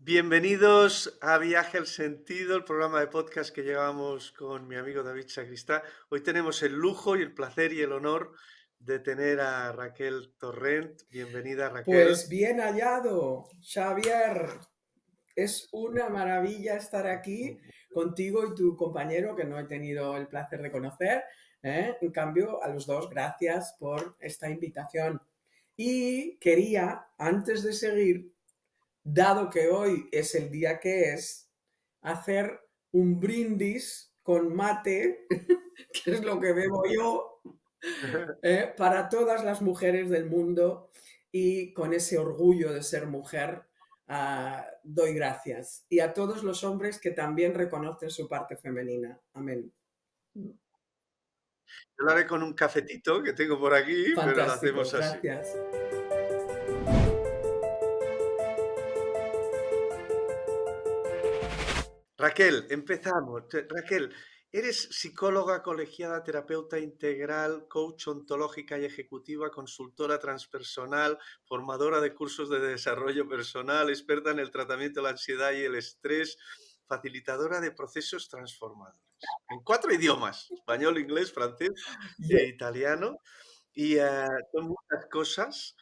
Bienvenidos a Viaje al Sentido, el programa de podcast que llevamos con mi amigo David Sacristá. Hoy tenemos el lujo y el placer y el honor de tener a Raquel Torrent. Bienvenida, Raquel. Pues bien hallado, Xavier. Es una maravilla estar aquí contigo y tu compañero que no he tenido el placer de conocer. En cambio, a los dos, gracias por esta invitación. Y quería, antes de seguir, dado que hoy es el día que es, hacer un brindis con mate, que es lo que bebo yo, para todas las mujeres del mundo y con ese orgullo de ser mujer, doy gracias. Y a todos los hombres que también reconocen su parte femenina. Amén. Yo lo haré con un cafetito que tengo por aquí, pero lo Fantástico, hacemos así. gracias. Raquel, empezamos. Raquel, eres psicóloga colegiada, terapeuta integral, coach ontológica y ejecutiva, consultora transpersonal, formadora de cursos de desarrollo personal, experta en el tratamiento de la ansiedad y el estrés, facilitadora de procesos transformadores. En 4 idiomas, español, inglés, francés e Yo- italiano. Y son muchas cosas.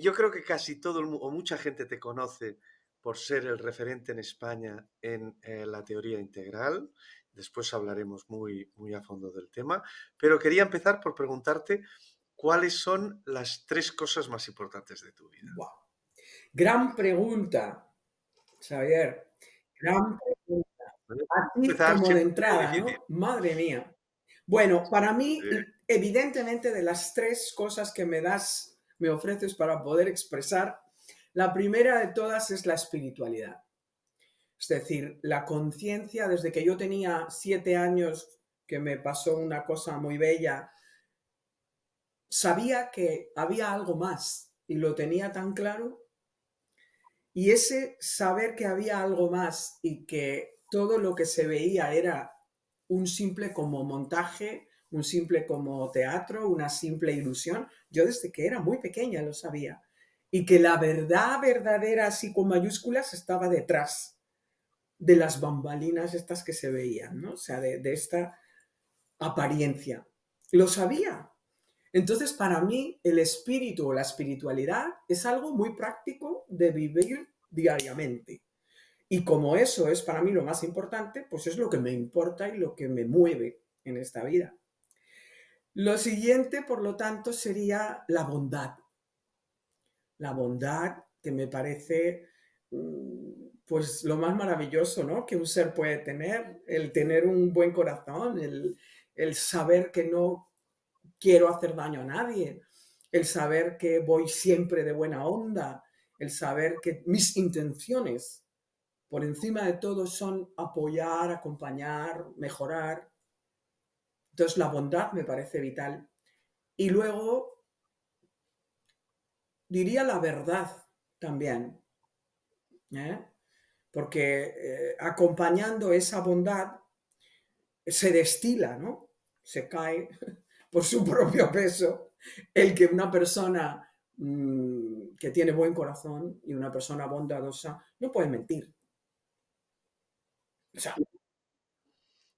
Yo creo que casi todo o mucha gente te conoce por ser el referente en España en la teoría integral. Después hablaremos muy a fondo del tema. Pero quería empezar por preguntarte cuáles son las 3 cosas más importantes de tu vida. Wow. Gran pregunta, Xavier. Gran pregunta. ¿Vale? Así Empezar como de siempre es muy entrada, difícil. ¿no? Madre mía. Bueno, para mí, Sí. evidentemente, de las tres cosas que me ofreces para poder expresar, la primera de todas es la espiritualidad. Es decir, la conciencia, desde que yo tenía 7 años, que me pasó una cosa muy bella, sabía que había algo más y lo tenía tan claro. Y ese saber que había algo más y que todo lo que se veía era un simple como montaje, un simple como teatro, una simple ilusión, yo desde que era muy pequeña lo sabía. Y que la verdad verdadera, así con mayúsculas, estaba detrás de las bambalinas estas que se veían, ¿no? O sea, de esta apariencia. Lo sabía. Entonces, para mí, el espíritu o la espiritualidad es algo muy práctico de vivir diariamente. Y como eso es para mí lo más importante, pues es lo que me importa y lo que me mueve en esta vida. Lo siguiente, por lo tanto, sería la bondad. La bondad que me parece pues lo más maravilloso, ¿no? Que un ser puede tener, el tener un buen corazón, el saber que no quiero hacer daño a nadie, el saber que voy siempre de buena onda, el saber que mis intenciones por encima de todo son apoyar, acompañar, mejorar. Entonces la bondad me parece vital. Y luego diría la verdad también, ¿eh? Porque acompañando esa bondad se destila, ¿no? Se cae por su propio peso el que una persona que tiene buen corazón y una persona bondadosa no puede mentir. O sea,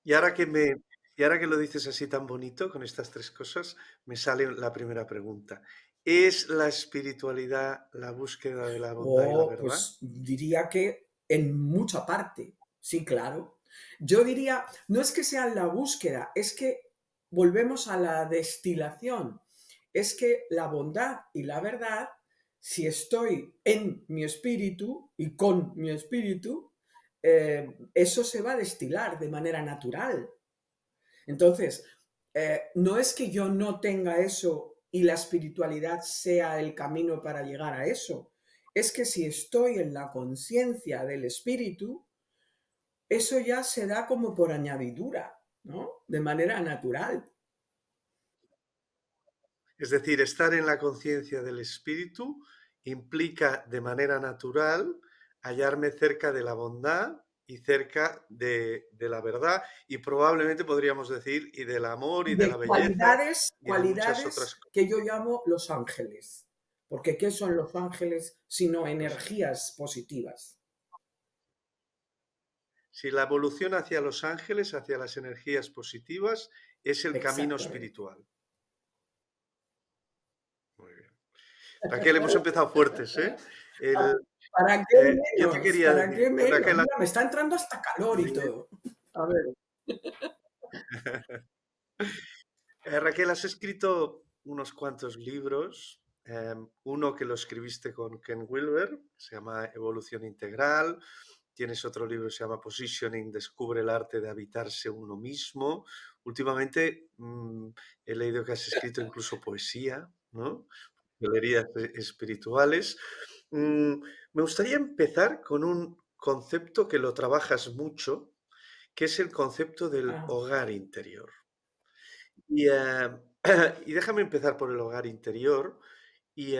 Y ahora que me, y ahora que lo dices así tan bonito, con estas 3 cosas, me sale la primera pregunta. ¿Es la espiritualidad la búsqueda de la bondad y la verdad? pues diría que en mucha parte, sí, claro. Yo diría, no es que sea la búsqueda, es que volvemos a la destilación. Es que la bondad y la verdad, si estoy en mi espíritu y con mi espíritu, eso se va a destilar de manera natural. Entonces, no es que yo no tenga eso y la espiritualidad sea el camino para llegar a eso. Es que si estoy en la conciencia del espíritu, eso ya se da como por añadidura, ¿no? De manera natural. Es decir, estar en la conciencia del espíritu implica de manera natural hallarme cerca de la bondad y cerca de la verdad y probablemente podríamos decir y del amor y de la De belleza y de muchas otras cualidades que yo llamo los ángeles. Porque ¿qué son los ángeles sino cosas. energías positivas? Si la evolución hacia los ángeles, hacia las energías positivas, es el camino Exactamente. espiritual. Muy bien. Raquel, hemos empezado fuertes, ¿eh? El, ¿Para qué yo te menos? quería ¿Para decir, qué menos? Raquel, Mira, me está entrando hasta calor y dime. todo. A ver. Raquel, has escrito unos cuantos libros. Uno que lo escribiste con Ken Wilber, se llama Evolución Integral. Tienes otro libro que se llama Positioning, Descubre el arte de habitarse uno mismo. Últimamente he leído que has escrito incluso poesía, ¿no? Galerías espirituales. Me gustaría empezar con un concepto que lo trabajas mucho, que es el concepto del Ah, hogar interior. Y, y déjame empezar por el hogar interior y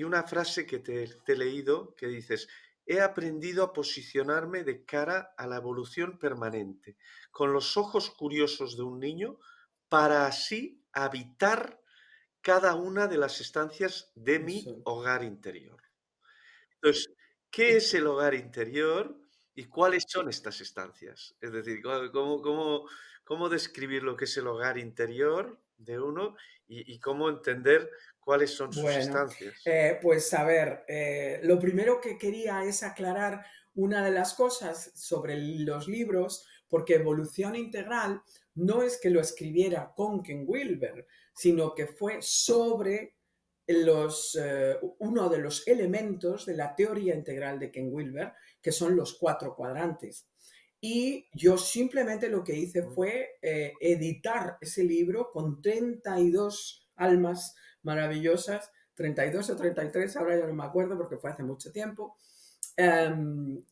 una frase que te he leído que dices, he aprendido a posicionarme de cara a la evolución permanente, con los ojos curiosos de un niño, para así habitar cada una de las estancias de mi eso. hogar interior. Entonces, ¿qué es el hogar interior y cuáles son estas estancias? Es decir, cómo describir lo que es el hogar interior de uno y cómo entender cuáles son sus Bueno, estancias? pues a ver, lo primero que quería es aclarar una de las cosas sobre los libros, porque Evolución Integral no es que lo escribiera con Ken Wilber, sino que fue sobre uno de los elementos de la teoría integral de Ken Wilber, que son los cuatro cuadrantes. Y yo simplemente lo que hice Mm. fue editar ese libro con 32 almas maravillosas, 32 o 33, ahora ya no me acuerdo porque fue hace mucho tiempo,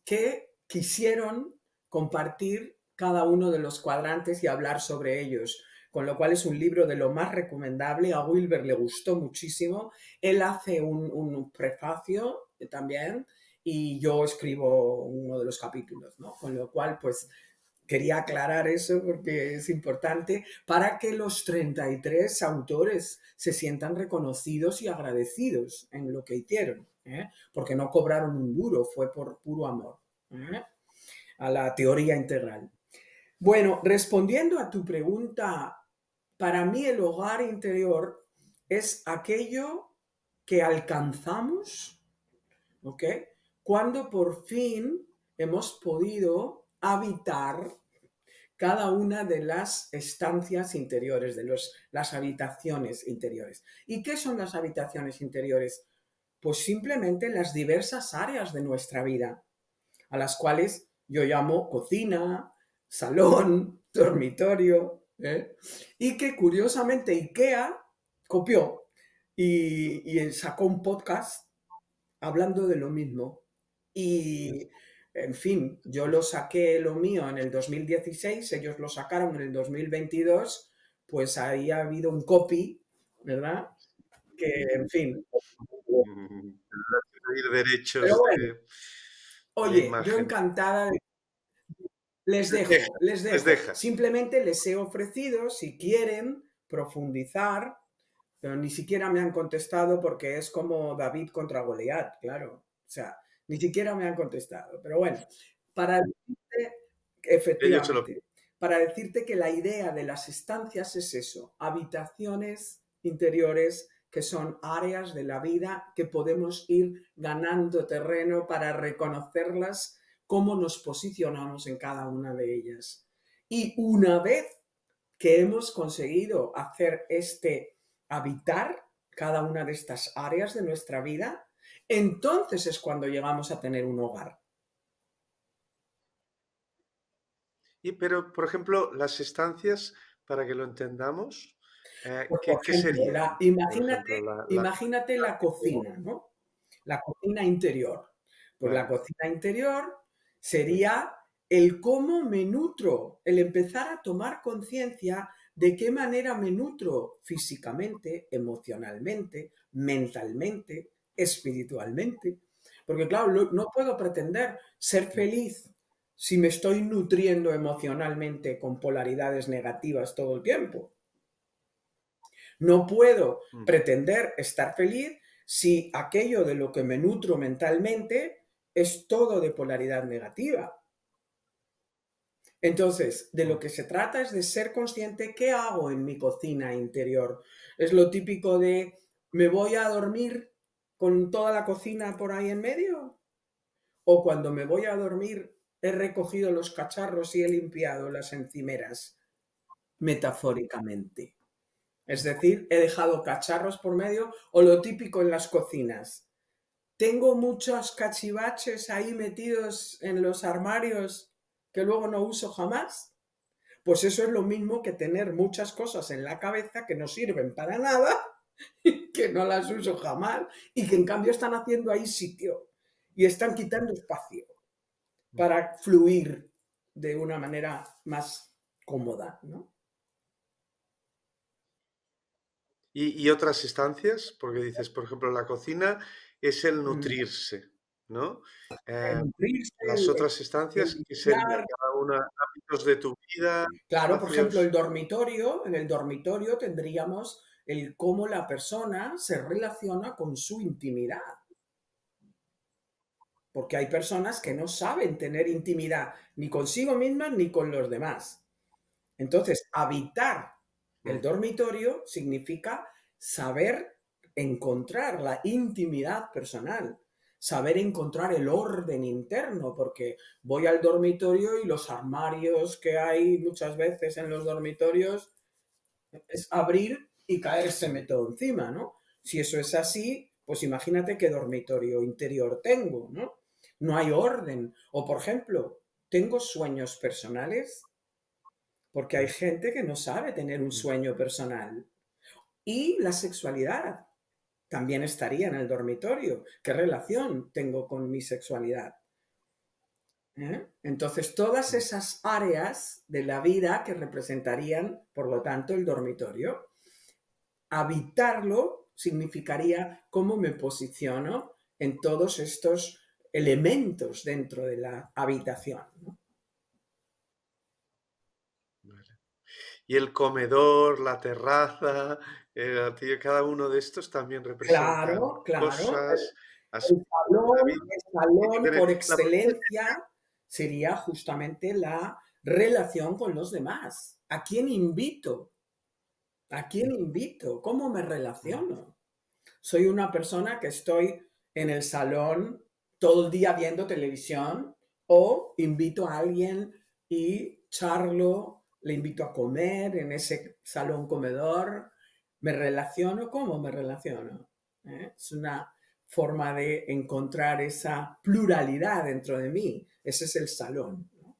que quisieron compartir cada uno de los cuadrantes y hablar sobre ellos. Con lo cual es un libro de lo más recomendable. A Wilber le gustó muchísimo. Él hace un prefacio también y yo escribo uno de los capítulos, ¿no? Con lo cual, pues quería aclarar eso porque es importante para que los 33 autores se sientan reconocidos y agradecidos en lo que hicieron, ¿eh? Porque no cobraron un duro, fue por puro amor, ¿eh? A la teoría integral. Bueno, respondiendo a tu pregunta, para mí el hogar interior es aquello que alcanzamos, ¿ok? Cuando por fin hemos podido habitar cada una de las estancias interiores, las habitaciones interiores. ¿Y qué son las habitaciones interiores? Pues simplemente las diversas áreas de nuestra vida, a las cuales yo llamo cocina, salón, dormitorio, ¿eh? Y que curiosamente IKEA copió y sacó un podcast hablando de lo mismo. Y, en fin, yo lo saqué lo mío en el 2016, ellos lo sacaron en el 2022, pues ahí ha habido un copy, ¿verdad? Que, en fin. Tendrás que pedir Pero derechos bueno, de oye, yo imagen. encantada de... Les Les dejo, dejas, les les dejo. dejas. Simplemente les he ofrecido, si quieren profundizar, pero ni siquiera me han contestado porque es como David contra Goliat, claro. O sea, ni siquiera me han contestado. Pero bueno, para decirte, Ellos se lo efectivamente, para decirte que la idea de las estancias es eso, habitaciones interiores que son áreas de la vida que podemos ir ganando terreno para reconocerlas, cómo nos posicionamos en cada una de ellas. Y una vez que hemos conseguido hacer habitar cada una de estas áreas de nuestra vida, entonces es cuando llegamos a tener un hogar. Pero, por ejemplo, las estancias, para que lo entendamos, Pues, por ¿qué ejemplo, serían? Por ejemplo, imagínate la cocina, ¿no? La cocina interior. Pues la vale. cocina interior sería el cómo me nutro, el empezar a tomar conciencia de qué manera me nutro físicamente, emocionalmente, mentalmente, espiritualmente. Porque claro, no puedo pretender ser feliz si me estoy nutriendo emocionalmente con polaridades negativas todo el tiempo. No puedo Mm. pretender estar feliz si aquello de lo que me nutro mentalmente es todo de polaridad negativa. Entonces, de lo mm, que se trata es de ser consciente, ¿qué hago en mi cocina interior? Es lo típico de, ¿me voy a dormir con toda la cocina por ahí en medio? ¿O cuando me voy a dormir he recogido los cacharros y he limpiado las encimeras, metafóricamente? Es decir, he dejado cacharros por medio o lo típico en las cocinas. Tengo muchos cachivaches ahí metidos en los armarios que luego no uso jamás. Pues eso es lo mismo que tener muchas cosas en la cabeza que no sirven para nada, que no las uso jamás y que en cambio están haciendo ahí sitio y están quitando espacio mm. para fluir de una manera más cómoda, ¿no? Y otras estancias? Porque dices, por ejemplo, la cocina es el Mm, nutrirse, ¿no? el Eh, nutrirse, las otras el estancias, ¿qué sería limpiar. cada una? Ámbitos de tu vida, Claro, por ejemplo, el espacios. dormitorio, en el dormitorio tendríamos el cómo la persona se relaciona con su intimidad. Porque hay personas que no saben tener intimidad ni consigo mismas ni con los demás. Entonces, habitar el Mm, dormitorio significa saber encontrar la intimidad personal, saber encontrar el orden interno, porque voy al dormitorio y los armarios que hay muchas veces en los dormitorios es abrir y caérseme todo encima, ¿no? Si eso es así, pues imagínate qué dormitorio interior tengo, ¿no? No hay orden. O, por ejemplo, tengo sueños personales, porque hay mm, gente que no sabe tener un mm. sueño personal. Y la sexualidad también estaría en el dormitorio. ¿Qué relación tengo con mi sexualidad? Entonces, todas Mm, esas áreas de la vida que representarían, por lo tanto, el dormitorio, habitarlo significaría cómo me posiciono en todos estos elementos dentro de la habitación, ¿no? vale. Y el comedor, la terraza, cada uno de estos también representan Claro, claro. cosas, El aspectos de la salón, vida. el Hay que salón tener por la pregunta excelencia sería justamente la relación con los demás. ¿A quién invito? ¿A quién invito? ¿Cómo me mm, relaciono? Soy una persona que estoy en el salón todo el día viendo televisión o invito a alguien y charlo, le invito a comer en ese salón comedor. ¿Me relaciono? ¿Cómo me relaciono? Es una forma de encontrar esa pluralidad dentro de mí. Ese es el salón, ¿no?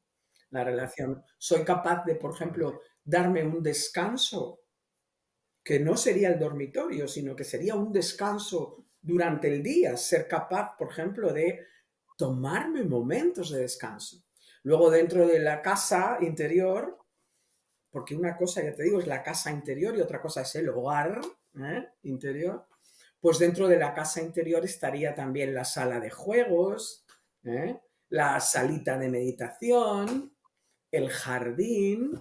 La relación. Soy capaz de, por vale. ejemplo, darme un descanso que no sería el dormitorio, sino que sería un descanso durante el día, ser capaz, por ejemplo, de tomarme momentos de descanso. Luego dentro de la casa interior, porque una cosa, ya te digo, es la casa interior y otra cosa es el hogar interior, pues dentro de la casa interior estaría también la sala de juegos, ¿eh? La salita de meditación, el jardín,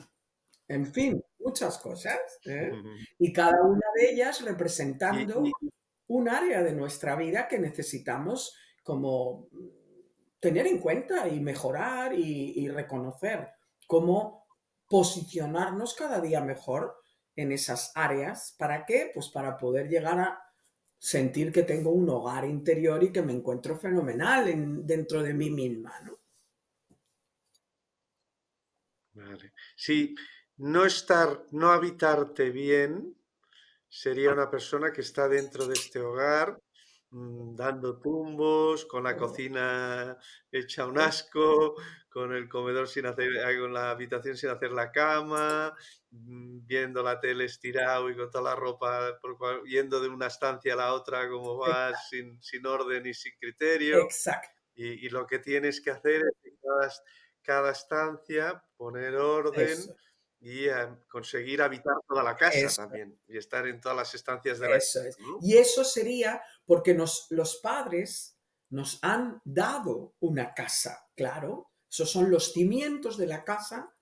en fin, muchas cosas, ¿eh? Y cada una de ellas Y representando un área de nuestra vida que necesitamos como tener en cuenta y mejorar y reconocer, cómo posicionarnos cada día mejor en esas áreas. ¿Para qué? Pues para poder llegar a sentir que tengo un hogar interior y que me encuentro fenomenal dentro de mí misma, ¿no? vale. Sí, no habitarte bien sería una persona que está dentro de este hogar, dando tumbos, con la cocina hecha un asco, con el comedor sin hacer, con la habitación sin hacer la cama, viendo la tele estirado y con toda la ropa, yendo de una estancia a la otra como vas, sin orden y sin criterio. Exacto, Y lo que tienes que hacer es en cada estancia poner orden eso, y, conseguir habitar toda la casa eso. también, y estar en todas las estancias de la Eso casa, es. ¿no? Y eso sería porque los padres nos han dado una casa, claro. Esos son los cimientos de la casa,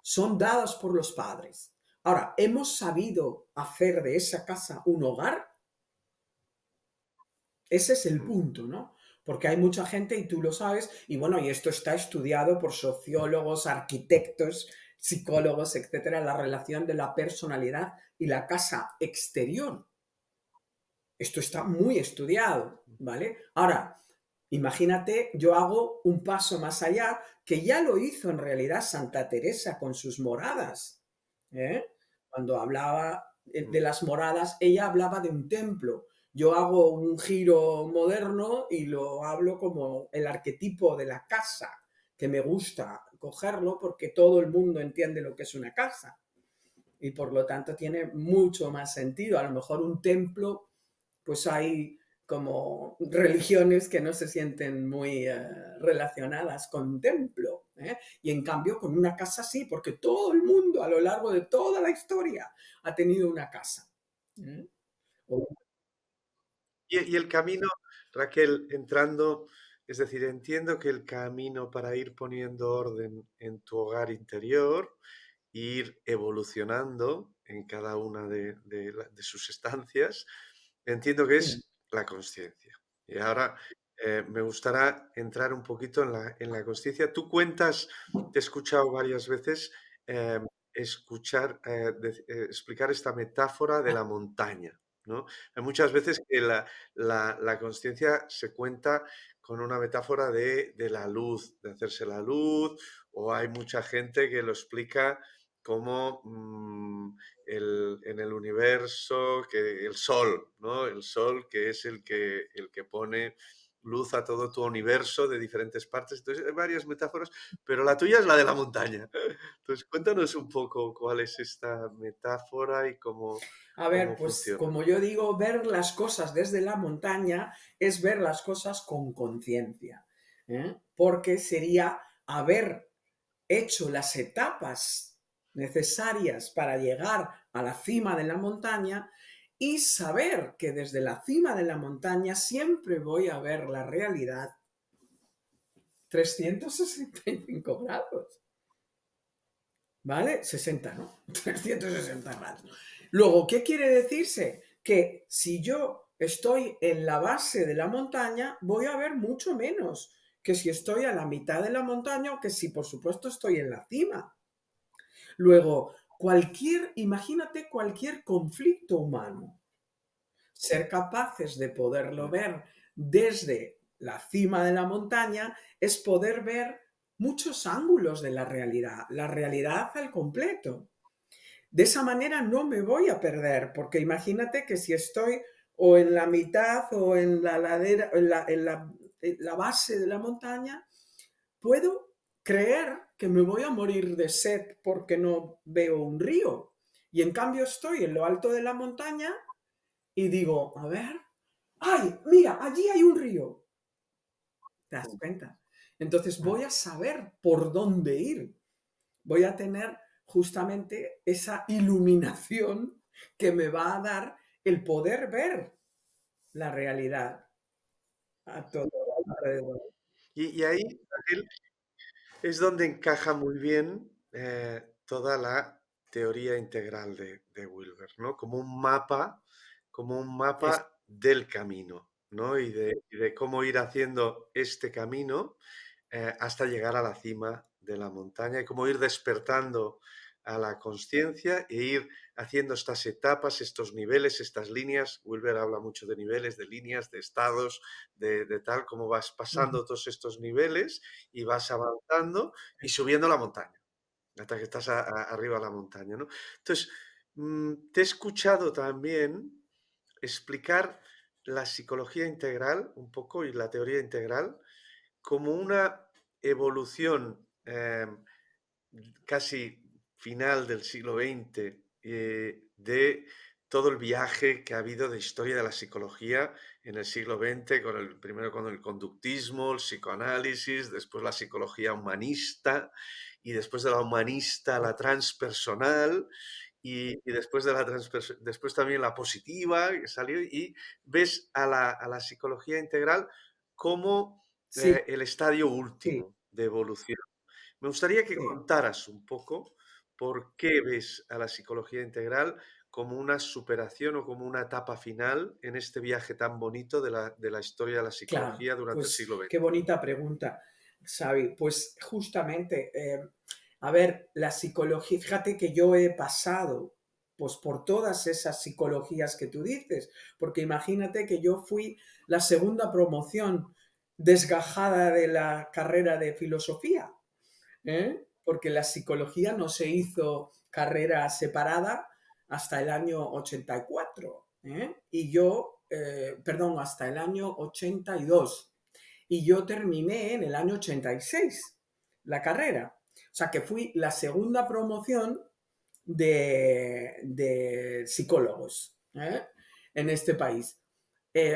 son dados por los padres. Ahora, ¿hemos sabido hacer de esa casa un hogar? Ese es el Mm, punto, ¿no? porque hay mucha gente, y tú lo sabes, y bueno, y esto está estudiado por sociólogos, arquitectos, psicólogos, etcétera, la relación de la personalidad y la casa exterior. Esto está muy estudiado, ¿vale? Ahora, imagínate, yo hago un paso más allá, que ya lo hizo en realidad Santa Teresa con sus moradas, ¿eh? Cuando hablaba Mm. de las moradas, ella hablaba de un templo. Yo hago un giro moderno y lo hablo como el arquetipo de la casa, que me gusta cogerlo porque todo el mundo entiende lo que es una casa y por lo tanto tiene mucho más sentido. A lo mejor un templo, pues hay como religiones que no se sienten muy relacionadas con un templo, ¿eh? Y en cambio con una casa sí, porque todo el mundo a lo largo de toda la historia ha tenido una casa. ¿Eh? O- Y el camino, Raquel, entrando, es decir, entiendo que el camino para ir poniendo orden en tu hogar interior, ir evolucionando en cada una de sus estancias, entiendo que sí. es la consciencia. Y ahora me gustará entrar un poquito en la consciencia. Tú cuentas, te he escuchado varias veces eh, explicar esta metáfora de la montaña, ¿no? Hay muchas veces que la consciencia se cuenta con una metáfora de la luz, de hacerse la luz, o hay mucha gente que lo explica como en el universo, que el sol, ¿no? El sol que es el que pone luz a todo tu universo de diferentes partes. Entonces, hay varias metáforas, pero la tuya es la de la montaña. Entonces, cuéntanos un poco cuál es esta metáfora y A ver, cómo pues funciona. como yo digo, ver las cosas desde la montaña es ver las cosas con conciencia, ¿eh? Porque sería haber hecho las etapas necesarias para llegar a la cima de la montaña y saber que desde la cima de la montaña siempre voy a ver la realidad 365 grados, ¿vale? 60, ¿no? 360 grados. Luego, ¿qué quiere decirse? Que si yo estoy en la base de la montaña, voy a ver mucho menos que si estoy a la mitad de la montaña o que si, por supuesto, estoy en la cima. Luego, imagínate cualquier conflicto humano, ser capaces de poderlo Mm. ver desde la cima de la montaña es poder ver muchos ángulos de la realidad al completo. De esa manera no me voy a perder, porque imagínate que si estoy o en la mitad o en la ladera, en la base de la montaña, puedo creer que me voy a morir de sed porque no veo un río. Y en cambio estoy en lo alto de la montaña y digo, a ver, ¡ay, mira, allí hay un río! ¿Te das cuenta? Entonces Mm. voy a saber por dónde ir. Voy a tener justamente esa iluminación que me va a dar el poder ver la realidad a todo alrededor. Y ahí, Raquel, es donde encaja muy bien toda la teoría integral de Wilber, ¿no? Como un Es, mapa del camino, ¿no? Y de cómo ir haciendo este camino hasta llegar a la cima de la montaña y cómo ir despertando a la conciencia e ir haciendo estas etapas, estos niveles, estas líneas. Wilber habla mucho de niveles, de líneas, de estados, de tal, cómo vas pasando todos estos niveles y vas avanzando y subiendo la montaña, hasta que estás arriba de la montaña, ¿no? Entonces, te he escuchado también explicar la psicología integral un poco y la teoría integral como una evolución casi final del siglo XX de todo el viaje que ha habido de historia de la psicología en el siglo XX, primero con el conductismo, el psicoanálisis, después la psicología humanista y después de la humanista la transpersonal y después de después también la positiva que salió y ves a la psicología integral como sí, el estadio sí, último de evolución. Me gustaría que sí. contaras un poco por qué ves a la psicología integral como una superación o como una etapa final en este viaje tan bonito de la historia de la Claro, psicología durante el pues siglo qué XX? bonita pregunta, Xavi. Pues justamente, a ver, la psicología, fíjate que yo he pasado pues por todas esas psicologías que tú dices, porque imagínate que yo fui la segunda promoción desgajada de la carrera de filosofía, ¿eh? Porque la psicología no se hizo carrera separada hasta el año 84, ¿eh? Y yo, perdón, hasta el año 82. Y yo terminé en el año 86 la carrera. O sea que fui la segunda promoción de psicólogos, ¿eh? En este país.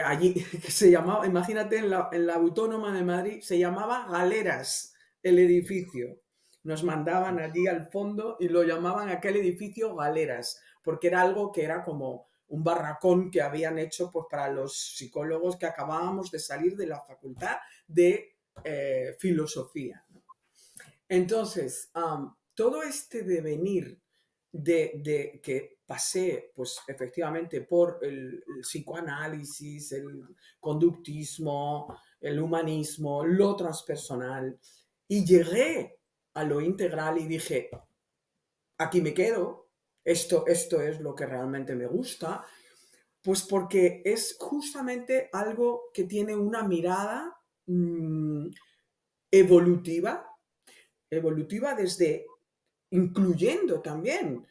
Allí que se llamaba, imagínate, en la Autónoma de Madrid se llamaba Galeras el edificio. Nos mandaban allí al fondo y lo llamaban aquel edificio Galeras, porque era algo que era como un barracón que habían hecho pues, para los psicólogos que acabábamos de salir de la facultad de filosofía. Entonces, todo este devenir de que pasé, pues efectivamente, por el psicoanálisis, el conductismo, el humanismo, lo transpersonal, y llegué a lo integral y dije, aquí me quedo, esto es lo que realmente me gusta, pues porque es justamente algo que tiene una mirada evolutiva, evolutiva desde incluyendo también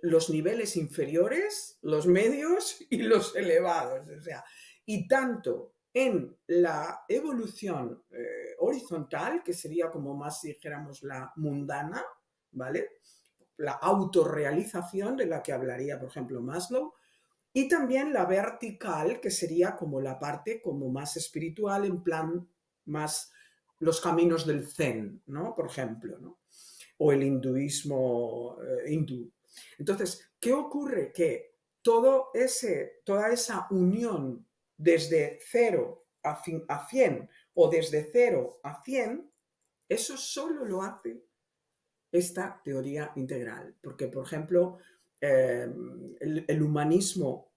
los niveles inferiores, los medios y los elevados. O sea, y tanto en la evolución horizontal, que sería como más, dijéramos, la mundana, ¿vale? La autorrealización de la que hablaría, por ejemplo, Maslow, y también la vertical, que sería como la parte como más espiritual, en plan más los caminos del zen, ¿no? Por ejemplo, ¿no? O el hinduismo hindú. Entonces, ¿qué ocurre? Que toda esa unión desde 0 a 100 o desde 0 a 100, eso solo lo hace esta teoría integral. Porque, por ejemplo, el humanismo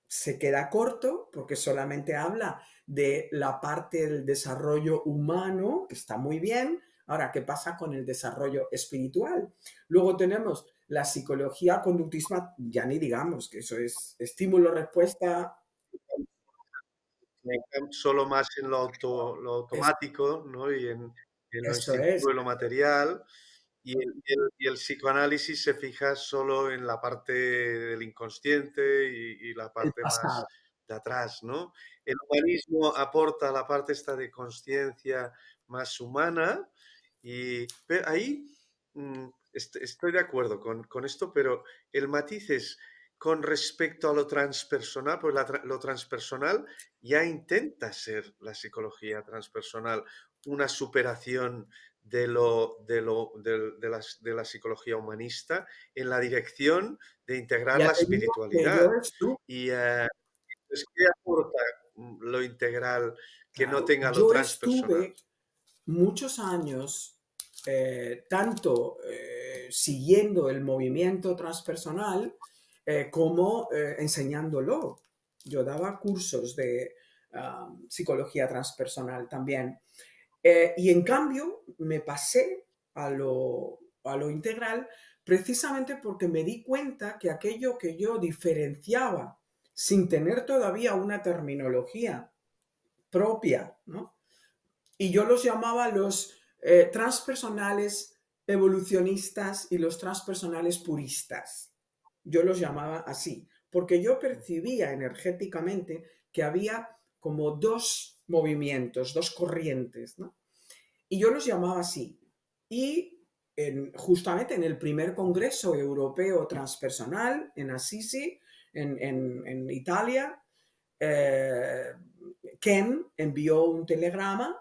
se queda corto porque solamente habla de la parte del desarrollo humano, que está muy bien. Ahora, ¿qué pasa con el desarrollo espiritual? Luego tenemos la psicología conductista, ya ni digamos, que eso es estímulo-respuesta. Solo más en lo Es, automático, ¿no? Y en lo eso es, instintivo y lo material. Y el psicoanálisis se fija solo en la parte del inconsciente y la el parte más pasado. de atrás, ¿no? El humanismo aporta la parte esta de conciencia más humana pero ahí estoy de acuerdo con esto, pero el matiz es con respecto a lo transpersonal, pues lo transpersonal ya intenta ser la psicología transpersonal una superación de la psicología humanista en la dirección de integrar Ya la te digo que yo espiritualidad. estuve, Y pues, ¿qué aporta lo integral que no claro, tenga lo yo transpersonal? estuve muchos años tanto siguiendo el movimiento transpersonal como enseñándolo. Yo daba cursos de psicología transpersonal también. Y en cambio me pasé a lo integral precisamente porque me di cuenta que aquello que yo diferenciaba sin tener todavía una terminología propia, ¿no? Y yo los llamaba los transpersonales evolucionistas y los transpersonales puristas. Yo los llamaba así, porque yo percibía energéticamente que había como dos movimientos, dos corrientes, ¿no? Y yo los llamaba así. Y justamente en el primer Congreso Europeo Transpersonal, en Assisi, en Italia, eh, Ken envió un telegrama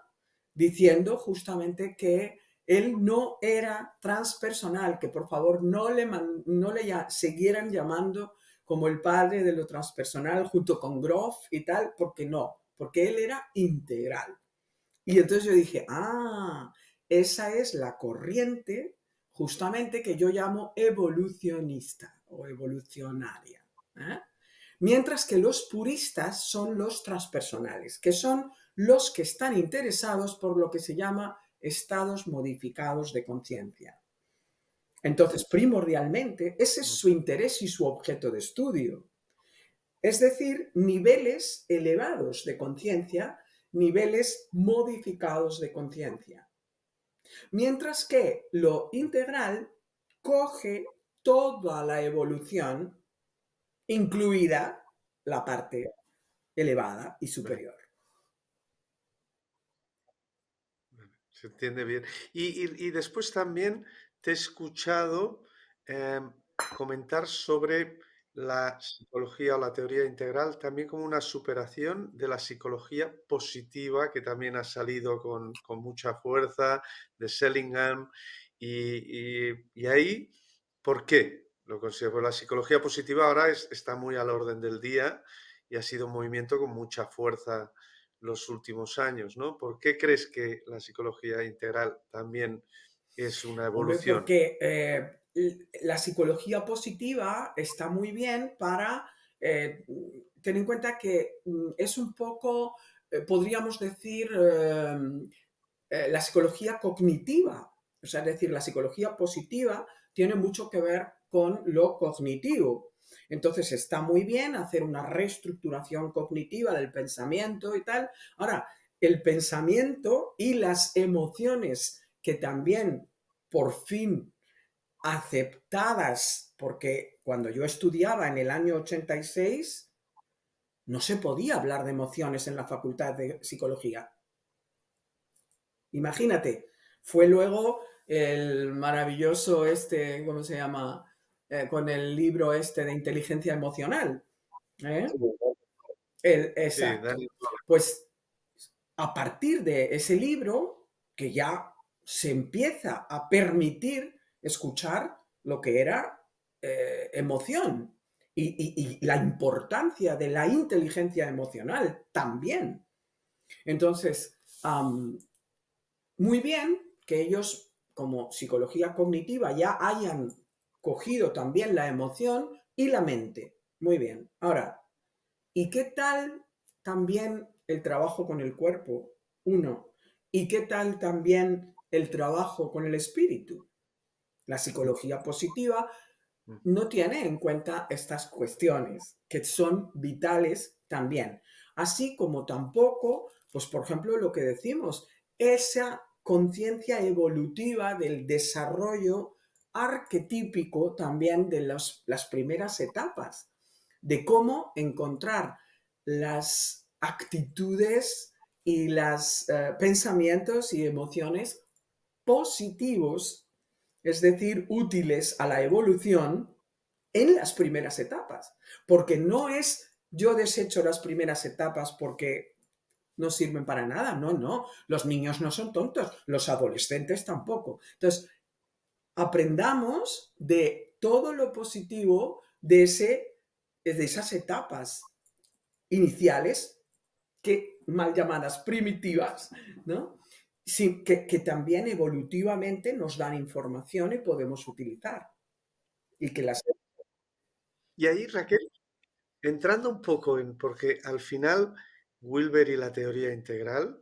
diciendo justamente que él no era transpersonal, que por favor no le siguieran llamando como el padre de lo transpersonal junto con Groff y tal, porque no, porque él era integral. Y entonces yo dije, esa es la corriente justamente que yo llamo evolucionista. o evolucionaria. ¿eh? Mientras que los puristas son los transpersonales, que son los que están interesados por lo que se llama estados modificados de conciencia. Entonces, primordialmente, ese es su interés y su objeto de estudio. Es decir, niveles elevados de conciencia, niveles modificados de conciencia. Mientras que lo integral coge toda la evolución, incluida la parte elevada y superior. Se entiende bien. Y después también te he escuchado comentar sobre la psicología o la teoría integral también como una superación de la psicología positiva que también ha salido con mucha fuerza de Seligman. Y ahí, ¿por qué? Lo considero. Pues la psicología positiva ahora está muy al orden del día y ha sido un movimiento con mucha fuerza los últimos años, ¿no? ¿Por qué crees que la psicología integral también es una Hombre, evolución? porque la psicología positiva está muy bien para tener en cuenta que es un poco, podríamos decir, la psicología cognitiva. O sea, es decir, la psicología positiva tiene mucho que ver con lo cognitivo. Entonces está muy bien hacer una reestructuración cognitiva del pensamiento y tal. Ahora, el pensamiento y las emociones que también por fin aceptadas, porque cuando yo estudiaba en el año 86, no se podía hablar de emociones en la facultad de psicología. Imagínate, fue luego el maravilloso ¿cómo se llama? Con el libro de inteligencia emocional. ¿eh? Sí, Exacto. Daniel Goleman. Pues a partir de ese libro, que ya se empieza a permitir escuchar lo que era emoción y la importancia de la inteligencia emocional también. Entonces, muy bien que ellos, como psicología cognitiva, ya hayan cogido también la emoción y la mente. Muy bien. Ahora, ¿y qué tal también el trabajo con el cuerpo? Uno. ¿Y qué tal también el trabajo con el espíritu? La psicología positiva no tiene en cuenta estas cuestiones que son vitales también. Así como tampoco, pues por ejemplo, lo que decimos, esa conciencia evolutiva del desarrollo arquetípico también de las primeras etapas, de cómo encontrar las actitudes y los pensamientos y emociones positivos, es decir, útiles a la evolución en las primeras etapas. Porque no es yo desecho las primeras etapas porque no sirven para nada. No, no. Los niños no son tontos, los adolescentes tampoco. Entonces, aprendamos de todo lo positivo de esas etapas iniciales, que mal llamadas primitivas, ¿no? Sí, que también evolutivamente nos dan información y podemos utilizar. Y que las... Y ahí, Raquel, entrando un poco en, porque al final Wilber y la teoría integral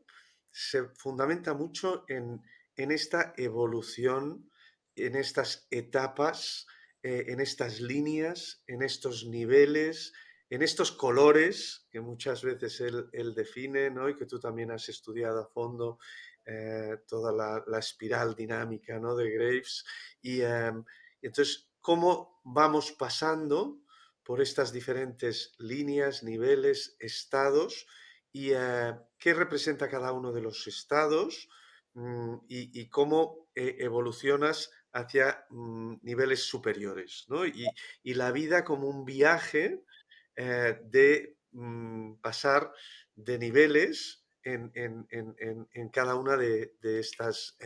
se fundamenta mucho en esta evolución, en estas etapas, en estas líneas, en estos niveles, en estos colores que muchas veces él define, ¿no? Y que tú también has estudiado a fondo, toda la espiral dinámica, ¿no? De Graves. Entonces, ¿cómo vamos pasando por estas diferentes líneas, niveles, estados y qué representa cada uno de los estados y cómo evolucionas hacia niveles superiores, ¿no? Y la vida como un viaje de pasar de niveles en cada una de estas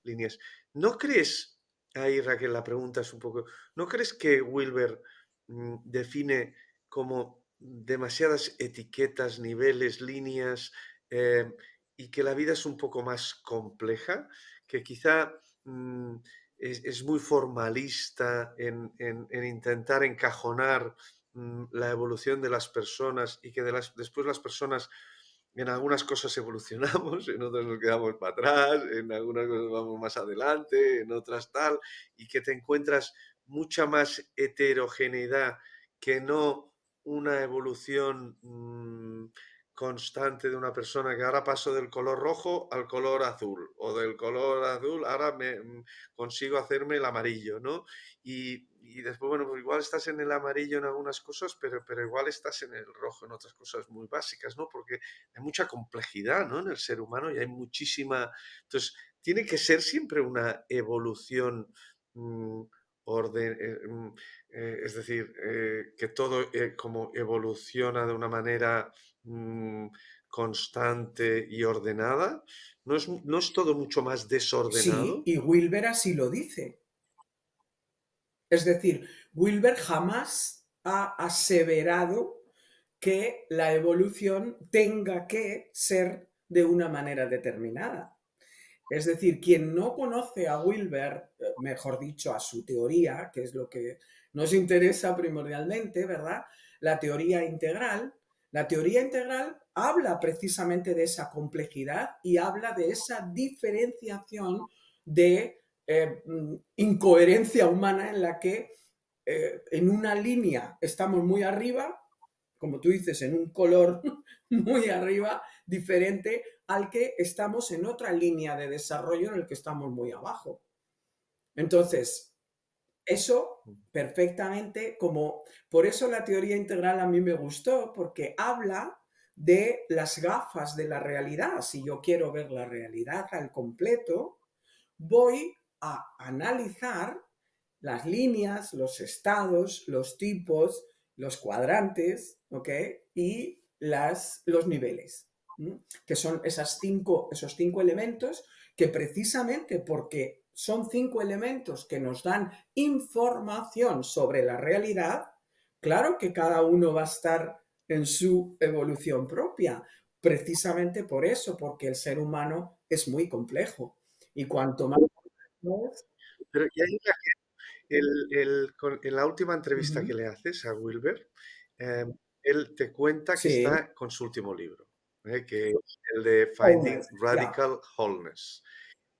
líneas. ¿No crees, ahí Raquel, la pregunta es un poco, ¿no crees que Wilber define como demasiadas etiquetas, niveles, líneas, y que la vida es un poco más compleja, que quizá es muy formalista en intentar encajonar la evolución de las personas y que después las personas en algunas cosas evolucionamos, en otras nos quedamos para atrás, en algunas cosas vamos más adelante, en otras tal, y que te encuentras mucha más heterogeneidad que no una evolución constante de una persona que ahora paso del color rojo al color azul o del color azul ahora consigo hacerme el amarillo, ¿no? Y después, bueno, pues igual estás en el amarillo en algunas cosas, pero igual estás en el rojo en otras cosas muy básicas, ¿no? Porque hay mucha complejidad, ¿no? En el ser humano y hay muchísima... Entonces, tiene que ser siempre una evolución mm, orden, es decir, que todo como evoluciona de una manera mm, constante y ordenada. ¿No es todo mucho más Sí, desordenado? y Wilber así lo dice. Es decir, Wilber jamás ha aseverado que la evolución tenga que ser de una manera determinada. Es decir, quien no conoce a Wilber, mejor dicho, a su teoría, que es lo que nos interesa primordialmente, ¿verdad? La teoría integral habla precisamente de esa complejidad y habla de esa diferenciación de incoherencia humana en la que en una línea estamos muy arriba, como tú dices, en un color muy arriba, diferente al que estamos en otra línea de desarrollo en el que estamos muy abajo. Entonces, eso perfectamente, como por eso la teoría integral a mí me gustó, porque habla de las gafas de la realidad. Si yo quiero ver la realidad al completo, voy a analizar las líneas, los estados, los tipos, los cuadrantes, ¿ok? Y los niveles, ¿m? Que son esos cinco elementos que precisamente porque son cinco elementos que nos dan información sobre la realidad, claro que cada uno va a estar en su evolución propia, precisamente por eso, porque el ser humano es muy complejo. Y cuanto más... Pero y ahí en la última entrevista que Ujú. le haces a Wilber, eh, él te cuenta que Sí, está con su último libro, que es el de Finding wholeness, ya. Radical Wholeness.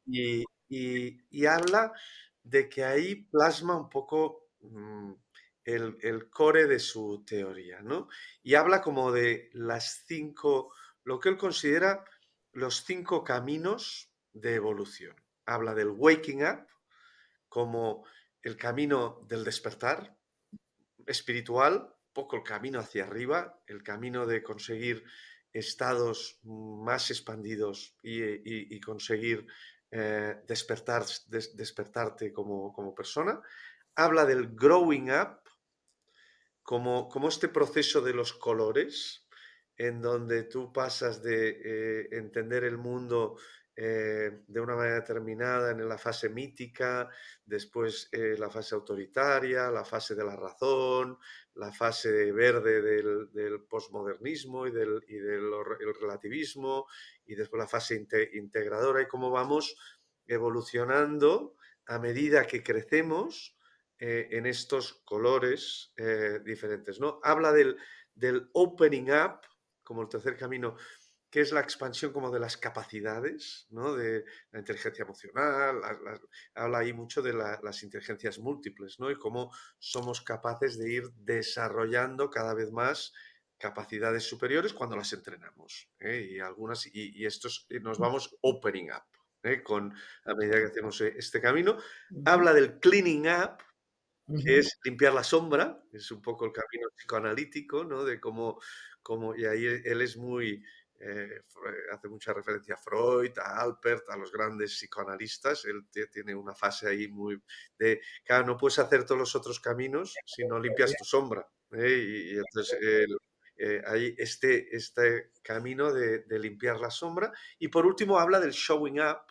Y habla de que ahí plasma un poco el core de su teoría, ¿no? Y habla como de lo que él considera los 5 caminos de evolución. Habla del waking up como el camino del despertar espiritual, poco el camino hacia arriba, el camino de conseguir estados más expandidos y conseguir despertarte como persona. Habla del growing up como este proceso de los colores, en donde tú pasas de entender el mundo de una manera determinada en la fase mítica, después la fase autoritaria, la fase de la razón, la fase verde del posmodernismo y del relativismo, y después la fase integradora, y cómo vamos evolucionando a medida que crecemos en estos colores diferentes, ¿no? Habla del opening up como el tercer camino, que es la expansión como de las capacidades, ¿no? De la inteligencia emocional, habla ahí mucho de las inteligencias múltiples, ¿no? Y cómo somos capaces de ir desarrollando cada vez más capacidades superiores cuando las entrenamos, ¿eh? Y estos nos vamos opening up, a medida que hacemos este camino. Ujú, Habla del cleaning up, que ujú. es limpiar la sombra, es un poco el camino psicoanalítico, ¿no? De y ahí él es muy, hace mucha referencia a Freud, a Alpert, a los grandes psicoanalistas, él tiene una fase ahí muy claro, no puedes hacer todos los otros caminos si no limpias tu sombra, ¿eh? Y entonces hay este camino de limpiar la sombra. Y por último habla del showing up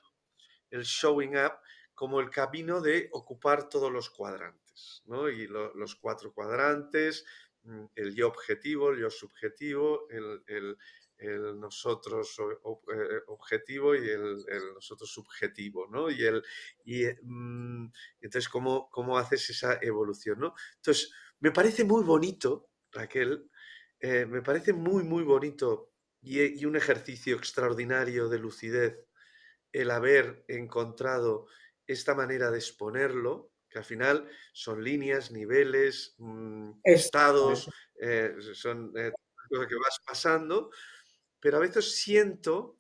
como el camino de ocupar todos los cuadrantes, ¿no? Y los 4 cuadrantes, el yo objetivo, el yo subjetivo, el nosotros objetivo y el nosotros subjetivo, ¿no? Entonces, ¿cómo haces esa evolución, ¿no? Entonces, me parece muy bonito, Raquel, me parece muy, muy bonito y un ejercicio extraordinario de lucidez el haber encontrado esta manera de exponerlo, que al final son líneas, niveles, Eso estados, es. son cosas que vas pasando, pero a veces siento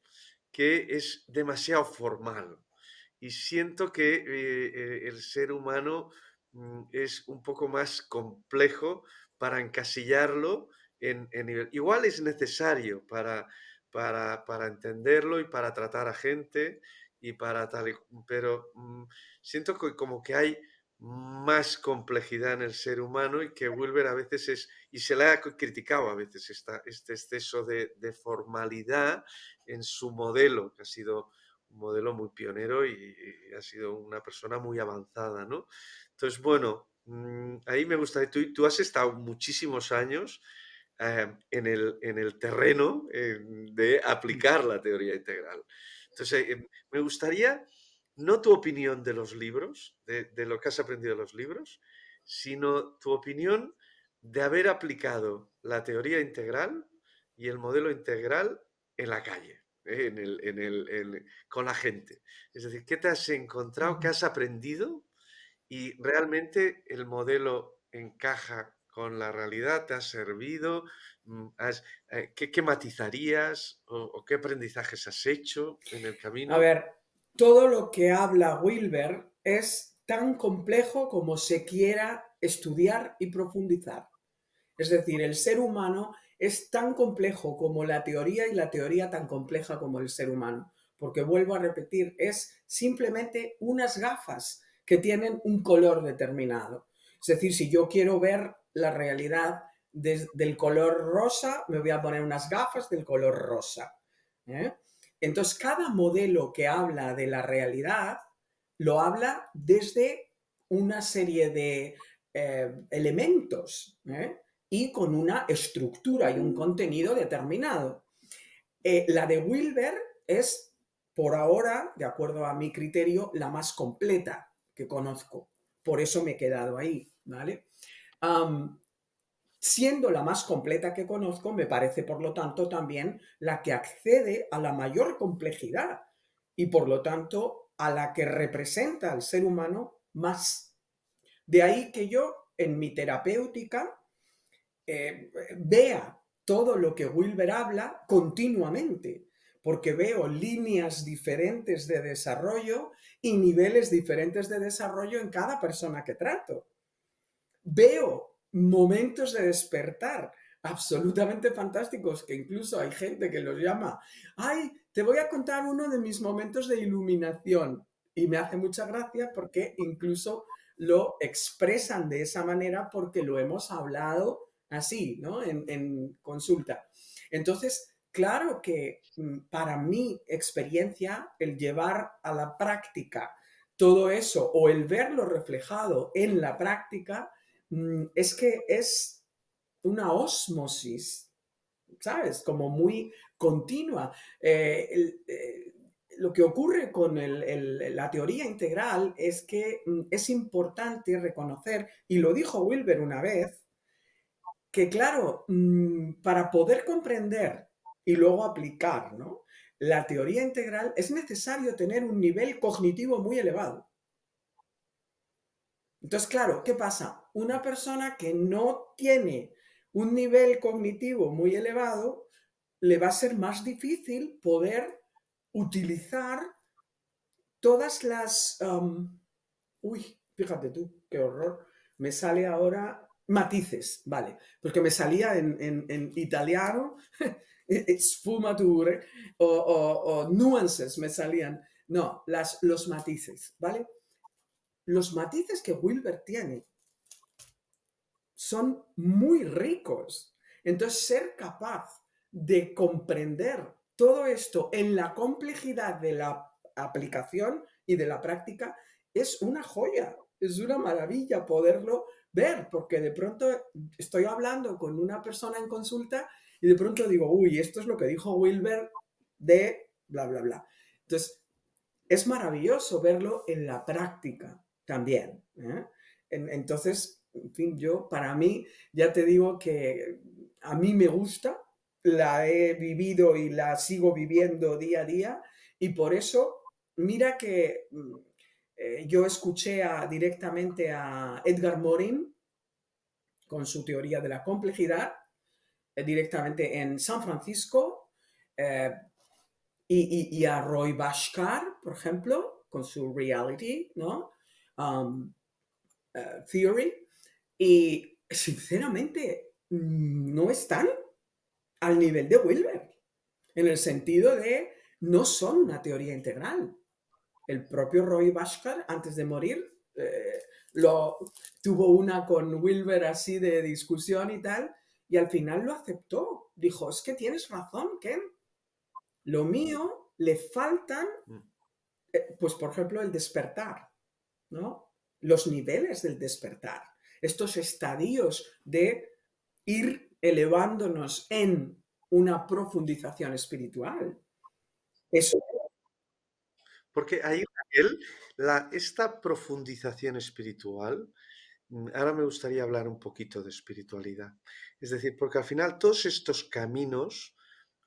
que es demasiado formal y siento que el ser humano es un poco más complejo para encasillarlo en nivel. Igual es necesario para entenderlo y para tratar a gente y para tal, pero siento que como que hay más complejidad en el ser humano y que Wilber a veces y se le ha criticado a veces este exceso de formalidad en su modelo, que ha sido un modelo muy pionero y ha sido una persona muy avanzada, ¿no? Entonces, bueno, ahí me gustaría, tú has estado muchísimos años en el terreno de aplicar la teoría integral. Entonces, me gustaría, no tu opinión de los libros, de lo que has aprendido de los libros, sino tu opinión de haber aplicado la teoría integral y el modelo integral en la calle, con la gente. Es decir, ¿qué te has encontrado? ¿Qué has aprendido? Y realmente el modelo encaja con la realidad, te ha servido, ¿qué matizarías o qué aprendizajes has hecho en el A camino? ver, todo lo que habla Wilber es tan complejo como se quiera estudiar y profundizar. Es decir, el ser humano es tan complejo como la teoría y la teoría tan compleja como el ser humano. Porque vuelvo a repetir, es simplemente unas gafas que tienen un color determinado. Es decir, si yo quiero ver la realidad del color rosa, me voy a poner unas gafas del color rosa. ¿Eh? Entonces, cada modelo que habla de la realidad lo habla desde una serie de elementos y con una estructura y un contenido determinado. La de Wilber es, por ahora, de acuerdo a mi criterio, la más completa que conozco. Por eso me he quedado ahí, ¿vale? Um, Siendo la más completa que conozco, me parece, por lo tanto, también la que accede a la mayor complejidad y, por lo tanto, a la que representa al ser humano más. De ahí que yo, en mi terapéutica, vea todo lo que Wilber habla continuamente, porque veo líneas diferentes de desarrollo y niveles diferentes de desarrollo en cada persona que trato. Veo momentos de despertar absolutamente fantásticos, que incluso hay gente que los llama, ay, te voy a contar uno de mis momentos de iluminación. Y me hace mucha gracia porque incluso lo expresan de esa manera porque lo hemos hablado así, ¿no? En consulta. Entonces, claro que para mi experiencia, el llevar a la práctica todo eso o el verlo reflejado en la práctica, es que es una ósmosis, ¿sabes? Como muy continua. Lo que ocurre con la teoría integral es que es importante reconocer, y lo dijo Wilber una vez, que claro, para poder comprender y luego aplicar, ¿no? La teoría integral es necesario tener un nivel cognitivo muy elevado. Entonces, claro, ¿qué pasa? Una persona que no tiene un nivel cognitivo muy elevado, le va a ser más difícil poder utilizar todas las... uy, fíjate tú, qué horror. Me sale ahora matices, vale, porque me salía en italiano sfumature o nuances me salían. No, los matices, ¿vale? Los matices que Wilber tiene son muy ricos. Entonces, ser capaz de comprender todo esto en la complejidad de la aplicación y de la práctica es una joya, es una maravilla poderlo ver, porque de pronto estoy hablando con una persona en consulta y de pronto digo, uy, esto es lo que dijo Wilber de bla, bla, bla. Entonces, es maravilloso verlo en la práctica también. ¿Eh? Entonces, en fin, yo para mí, ya te digo que a mí me gusta, la he vivido y la sigo viviendo día a día y por eso, mira que yo escuché directamente a Edgar Morin con su teoría de la complejidad directamente en San Francisco eh, y a Roy Bhaskar, por ejemplo, con su reality, ¿no? Um, Theory. Y sinceramente, no están al nivel de Wilber, en el sentido de no son una teoría integral. El propio Roy Bhaskar, antes de morir, lo, tuvo una con Wilber así de discusión y tal, y al final lo aceptó. Dijo, es que tienes razón, Ken. Lo mío le faltan, Mm. pues por ejemplo, el despertar, ¿no? Los niveles del despertar, estos estadios de ir elevándonos en una profundización espiritual. Eso. Porque ahí, Raquel, esta profundización espiritual, ahora me gustaría hablar un poquito de espiritualidad. Es decir, porque al final todos estos caminos,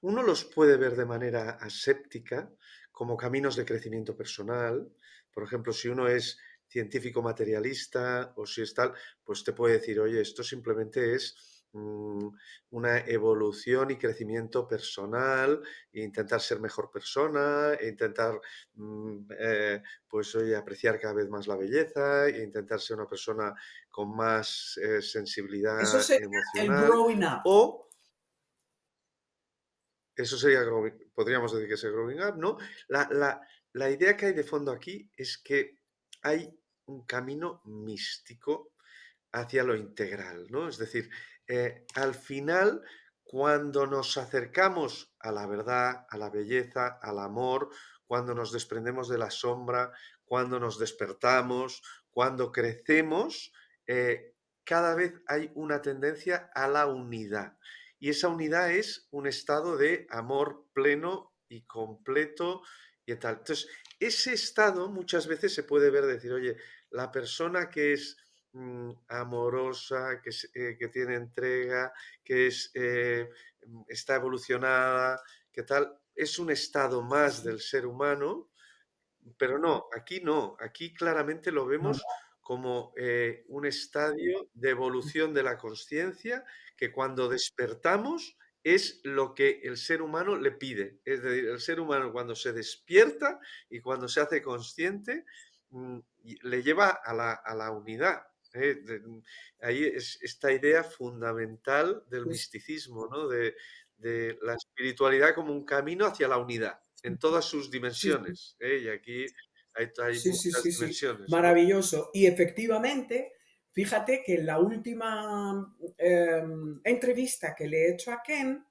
uno los puede ver de manera aséptica, como caminos de crecimiento personal. Por ejemplo, si uno es científico materialista o si es tal, pues te puede decir, oye, esto simplemente es una evolución y crecimiento personal, e intentar ser mejor persona, e intentar, pues, oye, apreciar cada vez más la belleza, e intentar ser una persona con más Eso sensibilidad sería el emocional, growing up. o eso sería, podríamos decir que es el growing up, ¿no? La idea que hay de fondo aquí es que hay un camino místico hacia lo integral, ¿no? Es decir, al final, cuando nos acercamos a la verdad, a la belleza, al amor, cuando nos desprendemos de la sombra, cuando nos despertamos, cuando crecemos, cada vez hay una tendencia a la unidad. Y esa unidad es un estado de amor pleno y completo y tal. Entonces, ese estado muchas veces se puede ver, decir, oye, la persona que es amorosa, que tiene entrega, que está evolucionada, que tal, es un estado más del ser humano, pero no, aquí claramente lo No, vemos como un estadio de evolución de la conciencia que cuando despertamos es lo que el ser humano le pide. Es decir, el ser humano cuando se despierta y cuando se hace consciente, le lleva a la unidad. Ahí es esta idea fundamental del pues, misticismo, ¿no? De la espiritualidad como un camino hacia la unidad en todas sus sí, sí, dimensiones, ¿eh? Y aquí hay sí, sí, muchas sí, sí, dimensiones, ¿no? maravilloso. Y efectivamente, fíjate que en la última entrevista que le he hecho a Ken,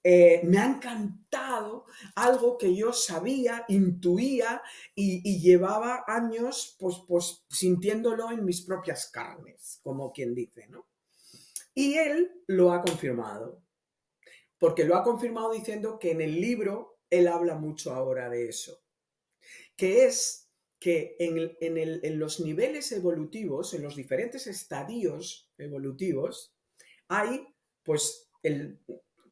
me ha encantado algo que yo sabía, intuía y llevaba años pues sintiéndolo en mis propias carnes, como quien dice, ¿no? Y él lo ha confirmado, porque lo ha confirmado diciendo que en el libro él habla mucho ahora de eso, que es que en los niveles evolutivos, en los diferentes estadios evolutivos, hay pues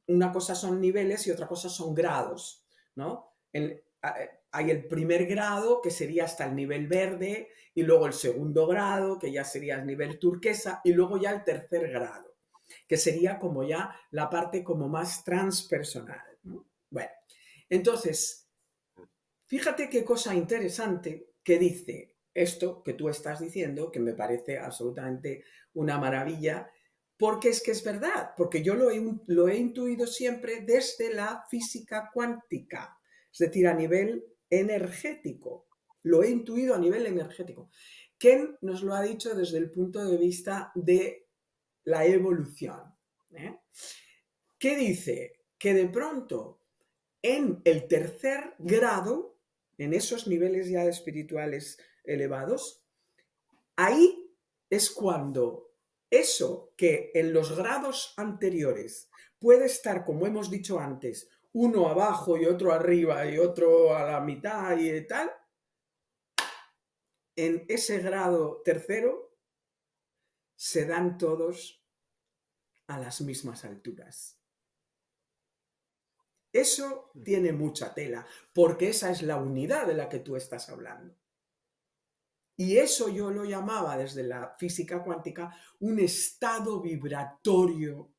una cosa son niveles y otra cosa son grados, ¿no? Hay el primer grado, que sería hasta el nivel verde, y luego el segundo grado, que ya sería el nivel turquesa, y luego ya el tercer grado, que sería como ya la parte como más transpersonal, ¿no? Bueno, entonces, fíjate qué cosa interesante que dice esto que tú estás diciendo, que me parece absolutamente una maravilla, porque es que es verdad, porque yo lo he intuido siempre desde la física cuántica, es decir, a nivel energético. Lo he intuido a nivel energético. Ken nos lo ha dicho desde el punto de vista de la evolución. ¿Eh? ¿Qué dice? Que de pronto en el tercer grado, en esos niveles ya espirituales elevados, ahí es cuando eso que en los grados anteriores puede estar, como hemos dicho antes, uno abajo y otro arriba y otro a la mitad y tal, en ese grado tercero se dan todos a las mismas alturas. Eso tiene mucha tela, porque esa es la unidad de la que tú estás hablando. Y eso yo lo llamaba desde la física cuántica un estado vibratorio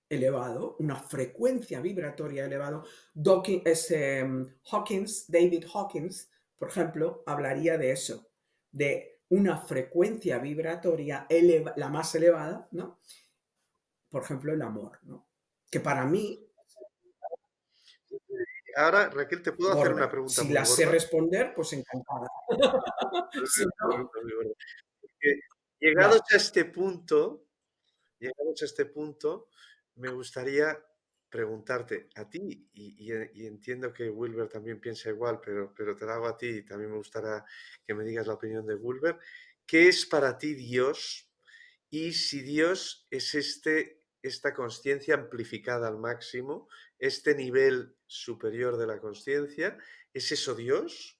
elevado, una frecuencia vibratoria elevada. David Hawkins, por ejemplo, hablaría de eso, de una frecuencia vibratoria la más elevada, ¿no? Por ejemplo, el amor, ¿no? Que para mí, Ahora, Raquel, ¿te puedo hacer una gorda. pregunta Si muy la sé gorda? responder, pues encantada. Si Una no, pregunta muy gorda. Porque ya. llegados a este punto, me gustaría preguntarte a ti, y entiendo que Wilber también piensa igual, pero te lo hago a ti y también me gustaría que me digas la opinión de Wilber. ¿Qué es para ti Dios? Y si Dios es esta consciencia amplificada al máximo, este nivel superior de la consciencia, ¿es eso Dios?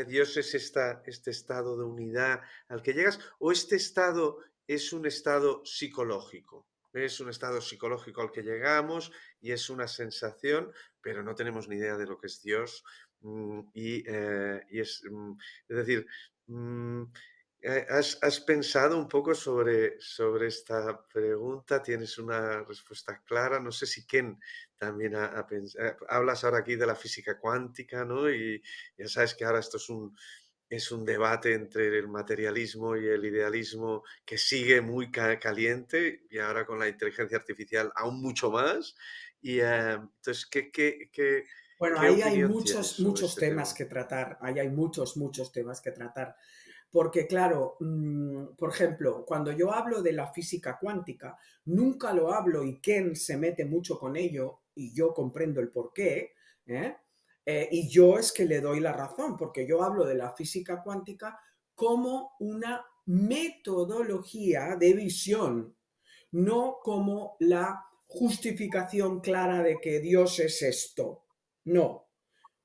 ¿Dios es este estado de unidad al que llegas? ¿O este estado es un estado psicológico? Es un estado psicológico al que llegamos y es una sensación, pero no tenemos ni idea de lo que es Dios. Es decir, mm, ¿has pensado un poco sobre esta pregunta? ¿Tienes una respuesta clara? No sé si Ken también ha pensado. Hablas ahora aquí de la física cuántica, ¿no? Y ya sabes que ahora esto es un debate entre el materialismo y el idealismo que sigue muy caliente y ahora con la inteligencia artificial aún mucho más. Y entonces, Bueno, ¿qué ahí hay opinión tienes muchos, sobre muchos este temas tema? que tratar. Ahí hay muchos, muchos temas que tratar. Porque, claro, por ejemplo, cuando yo hablo de la física cuántica, nunca lo hablo y Ken se mete mucho con ello y yo comprendo el porqué, ¿eh? Y yo es que le doy la razón, porque yo hablo de la física cuántica como una metodología de visión, no como la justificación clara de que Dios es esto. No,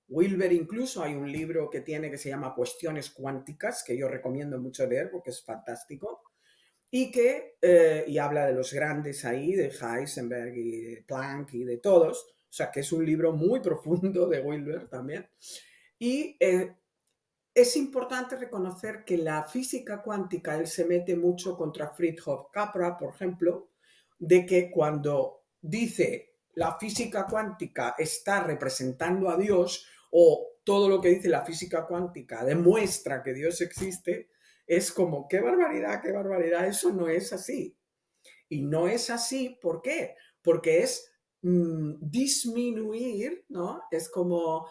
Wilber incluso hay un libro que tiene que se llama Cuestiones Cuánticas, que yo recomiendo mucho leer porque es fantástico, y habla de los grandes ahí, de Heisenberg y de Planck y de todos, o sea que es un libro muy profundo de Wilber también. Y es importante reconocer que la física cuántica, él se mete mucho contra Fritjof Capra, por ejemplo, de que cuando dice la física cuántica está representando a Dios o todo lo que dice la física cuántica demuestra que Dios existe, es como, qué barbaridad, eso no es así. Y no es así, ¿por qué? Porque es disminuir, ¿no? Es como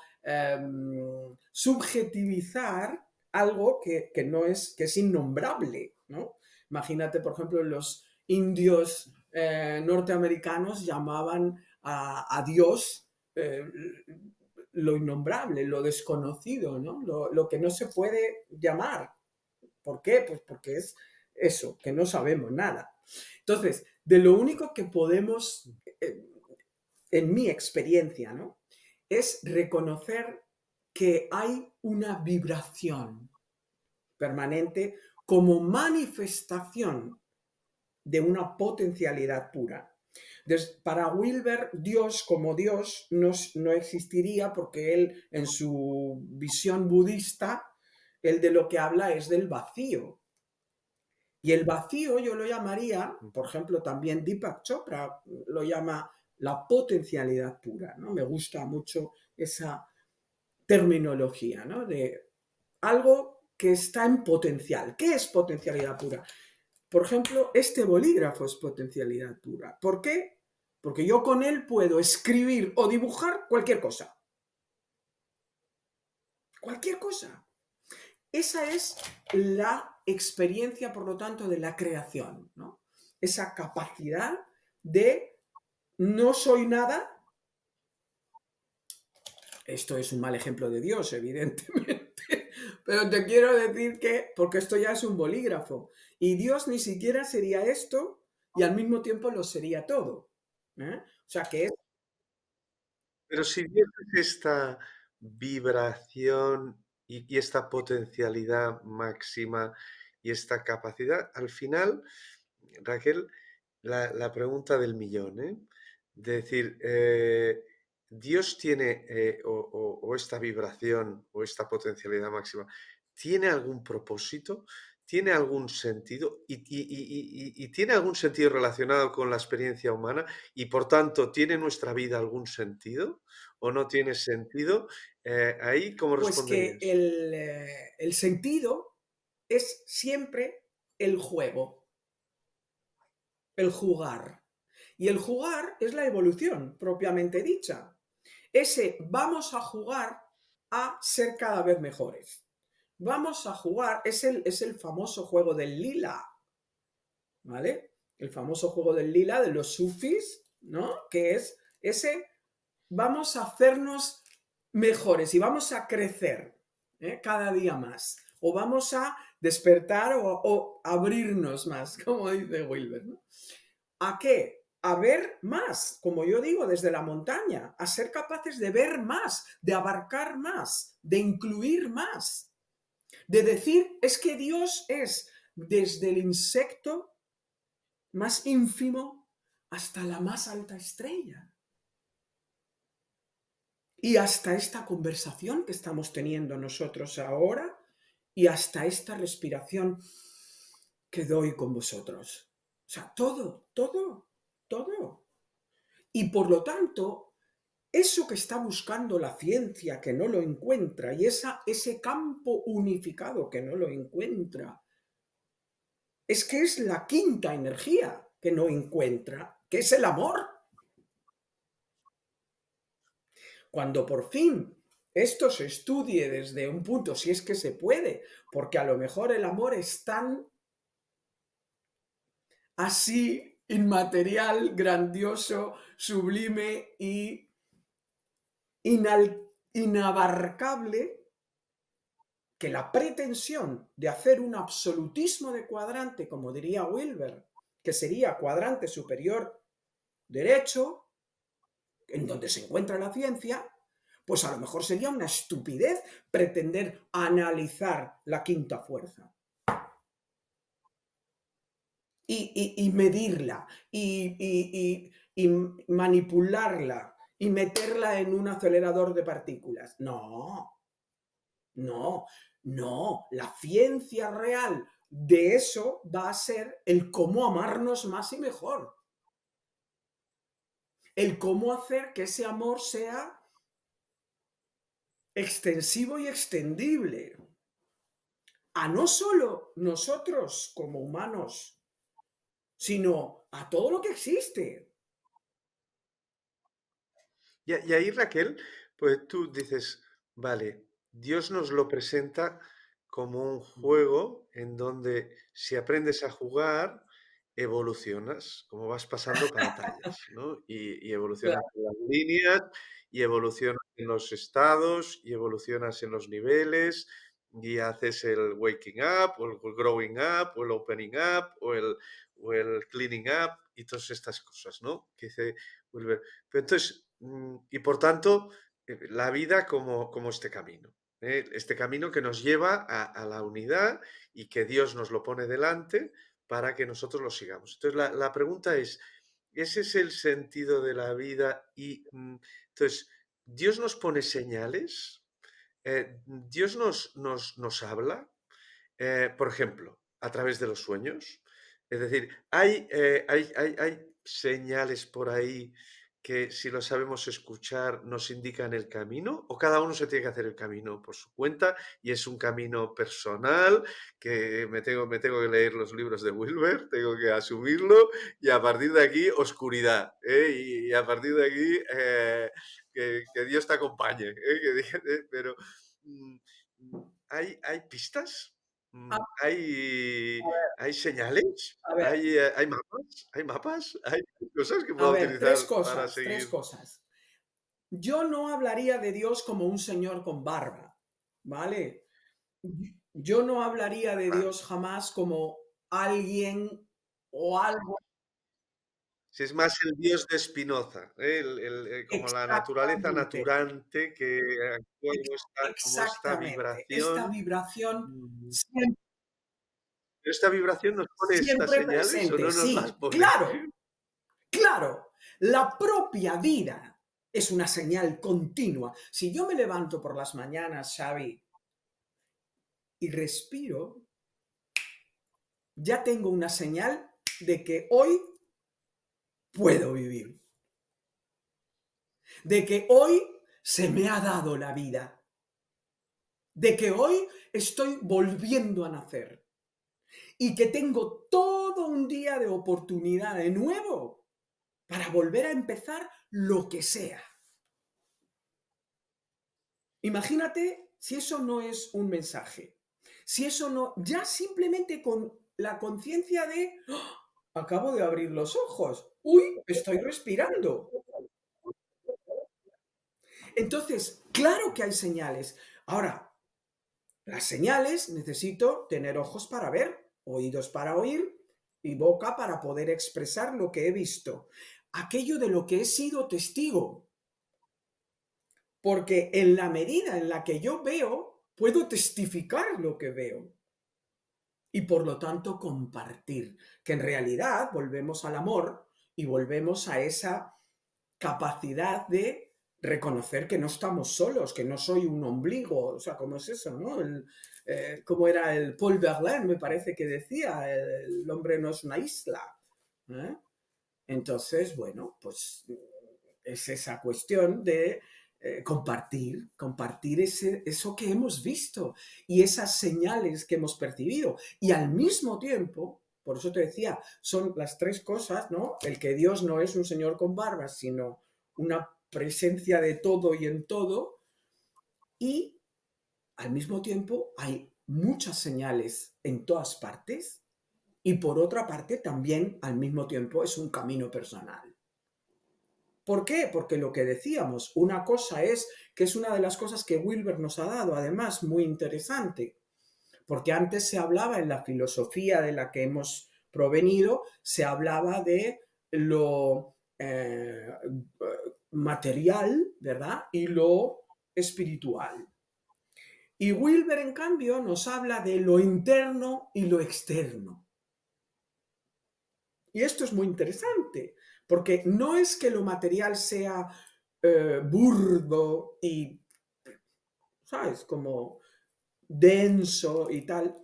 subjetivizar algo que no es, que es innombrable, ¿no? Imagínate, por ejemplo, los indios norteamericanos llamaban a Dios lo innombrable, lo desconocido, ¿no? Lo que no se puede llamar. ¿Por qué? Pues porque es eso, que no sabemos nada. Entonces, de lo único que podemos, en mi experiencia, ¿no? Es reconocer que hay una vibración permanente como manifestación de una potencialidad pura. Entonces, para Wilber, Dios como Dios no existiría porque él, en su visión budista, él de lo que habla es del vacío. Y el vacío yo lo llamaría, por ejemplo, también Deepak Chopra lo llama la potencialidad pura, ¿no? Me gusta mucho esa terminología, ¿no? De algo que está en potencial. ¿Qué es potencialidad pura? Por ejemplo, este bolígrafo es potencialidad pura. ¿Por qué? Porque yo con él puedo escribir o dibujar cualquier cosa. Cualquier cosa. Esa es la experiencia, por lo tanto, de la creación, ¿no? Esa capacidad de no soy nada. Esto es un mal ejemplo de Dios, evidentemente, pero te quiero decir que, porque esto ya es un bolígrafo, y Dios ni siquiera sería esto y al mismo tiempo lo sería todo. O sea, que es Pero si vieses esta vibración y esta potencialidad máxima y esta capacidad, al final, Raquel, la pregunta del millón, ¿eh? De decir, Dios tiene, o esta vibración o esta potencialidad máxima, ¿tiene algún propósito? ¿Tiene algún sentido? ¿Y tiene algún sentido relacionado con la experiencia humana? Y por tanto, ¿tiene nuestra vida algún sentido o no tiene sentido? Ahí, ¿cómo pues que responderías? el sentido es siempre el juego, el jugar. Y el jugar es la evolución propiamente dicha. Ese vamos a jugar a ser cada vez mejores. Vamos a jugar, es el famoso juego del lila, ¿vale? El famoso juego del lila de los sufis, ¿no? Que es ese, vamos a hacernos mejores y vamos a crecer, cada día más. O vamos a despertar o abrirnos más, como dice Wilber, ¿no? ¿A qué? A ver más, como yo digo, desde la montaña, a ser capaces de ver más, de abarcar más, de incluir más, de decir, es que Dios es desde el insecto más ínfimo hasta la más alta estrella. Y hasta esta conversación que estamos teniendo nosotros ahora y hasta esta respiración que doy con vosotros. O sea, todo, todo, todo. Y por lo tanto, eso que está buscando la ciencia que no lo encuentra y ese campo unificado que no lo encuentra, es que es la quinta energía que no encuentra, que es el amor. Cuando por fin esto se estudie desde un punto, si es que se puede, porque a lo mejor el amor es tan así inmaterial, grandioso, sublime y inabarcable, que la pretensión de hacer un absolutismo de cuadrante, como diría Wilber, que sería cuadrante superior derecho, en donde se encuentra la ciencia, pues a lo mejor sería una estupidez pretender analizar la quinta fuerza y medirla y manipularla y meterla en un acelerador de partículas. No, no, no. La ciencia real de eso va a ser el cómo amarnos más y mejor. El cómo hacer que ese amor sea extensivo y extendible a no solo nosotros como humanos, sino a todo lo que existe. Y ahí, Raquel, pues tú dices, vale, Dios nos lo presenta como un juego en donde si aprendes a jugar, evolucionas, como vas pasando pantallas, ¿no? Y evolucionas Claro. en las líneas, y evolucionas en los estados, y evolucionas en los niveles, y haces el waking up, o el growing up, o el opening up, o el cleaning up, y todas estas cosas, ¿no? Que dice Wilber. Pero entonces, y por tanto, la vida como este camino, ¿eh? Este camino que nos lleva a la unidad y que Dios nos lo pone delante para que nosotros lo sigamos. Entonces, la pregunta es, ¿ese es el sentido de la vida? Y entonces, ¿Dios nos pone señales? ¿Dios nos habla? Por ejemplo, a través de los sueños. Es decir, hay señales por ahí que si lo sabemos escuchar nos indican el camino, o cada uno se tiene que hacer el camino por su cuenta y es un camino personal que me tengo que leer los libros de Wilber, tengo que asumirlo y a partir de aquí oscuridad, ¿eh? Y a partir de aquí que Dios te acompañe, ¿eh? Pero mm, ¿hay pistas? A, ¿Hay señales? a ver, ¿Hay mapas? ¿Hay mapas? ¿Hay cosas que a pueda ver, utilizar para tres seguir? cosas. Yo no hablaría de Dios como un señor con barba, ¿vale? Yo no hablaría de Vale, Dios jamás como alguien o algo. Sí, es más el Dios de Spinoza, ¿eh? Como la naturaleza Exactamente, naturante que actúa como esta exactamente. Esta vibración. vibración mm, siem ¿Esta vibración nos pone estas siempre señales o presente, no nos las sí, pone? claro, claro. La propia vida es una señal continua. Si yo me levanto por las mañanas, Xavi, y respiro, ya tengo una señal de que hoy puedo vivir, de que hoy se me ha dado la vida, de que hoy estoy volviendo a nacer y que tengo todo un día de oportunidad de nuevo para volver a empezar lo que sea. Imagínate si eso no es un mensaje, si eso no, ya simplemente con la conciencia de, ¡oh! Acabo de abrir los ojos, uy, estoy respirando. Entonces, claro que hay señales. Ahora, las señales necesito tener ojos para ver, oídos para oír y boca para poder expresar lo que he visto, aquello de lo que he sido testigo. Porque en la medida en la que yo veo, puedo testificar lo que veo y por lo tanto compartir, que en realidad volvemos al amor y volvemos a esa capacidad de reconocer que no estamos solos, que no soy un ombligo, o sea, ¿cómo es eso, no? ¿Cómo era el Paul Verlaine, me parece que decía, el hombre no es una isla, ¿eh? Entonces, bueno, pues es esa cuestión de compartir eso que hemos visto y esas señales que hemos percibido. Y al mismo tiempo, por eso te decía, son las tres cosas, ¿no? El que Dios no es un señor con barbas, sino una presencia de todo y en todo. Y al mismo tiempo hay muchas señales en todas partes. Y por otra parte, también al mismo tiempo es un camino personal. ¿Por qué? Porque lo que decíamos, una cosa es, que es una de las cosas que Wilber nos ha dado, además, muy interesante, porque antes se hablaba en la filosofía de la que hemos provenido, se hablaba de lo material, ¿verdad? Y lo espiritual. Y Wilber, en cambio, nos habla de lo interno y lo externo. Y esto es muy interesante, porque no es que lo material sea burdo y, ¿sabes? Como denso y tal,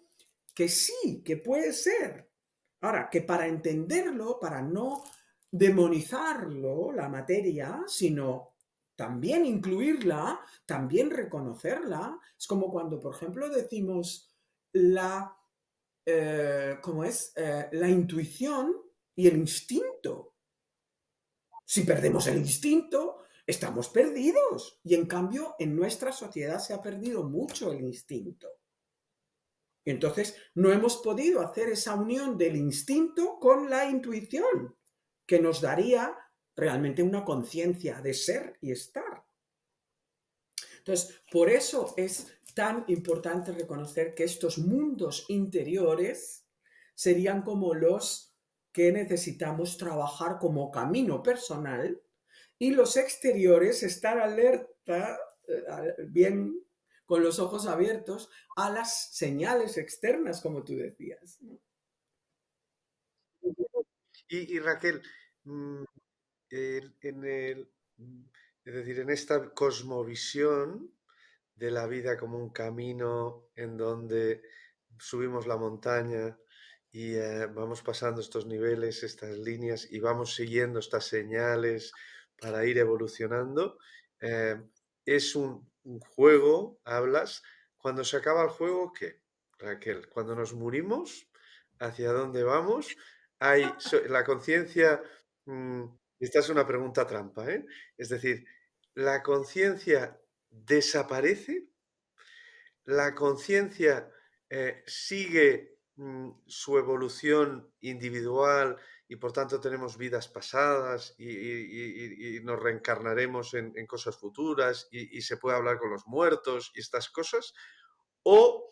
que sí, que puede ser. Ahora, que para entenderlo, para no demonizarlo, la materia, sino también incluirla, también reconocerla, es como cuando, por ejemplo, decimos la, ¿cómo es? La intuición y el instinto. Si perdemos el instinto, estamos perdidos. Y en cambio, en nuestra sociedad se ha perdido mucho el instinto. Y entonces no hemos podido hacer esa unión del instinto con la intuición, que nos daría realmente una conciencia de ser y estar. Entonces, por eso es tan importante reconocer que estos mundos interiores serían como los que necesitamos trabajar como camino personal y los exteriores estar alerta, bien con los ojos abiertos a las señales externas, como tú decías. Y Raquel, mm, en es decir, en esta cosmovisión de la vida como un camino en donde subimos la montaña y vamos pasando estos niveles, estas líneas y vamos siguiendo estas señales para ir evolucionando. eh, es un juego, hablas. Cuando se acaba el juego, ¿qué, Raquel? Cuando nos morimos, ¿hacia dónde vamos? La conciencia, esta es una pregunta trampa, ¿eh? Es decir, ¿la conciencia desaparece? ¿La conciencia sigue su evolución individual y por tanto tenemos vidas pasadas y nos reencarnaremos en cosas futuras y se puede hablar con los muertos y estas cosas? ¿O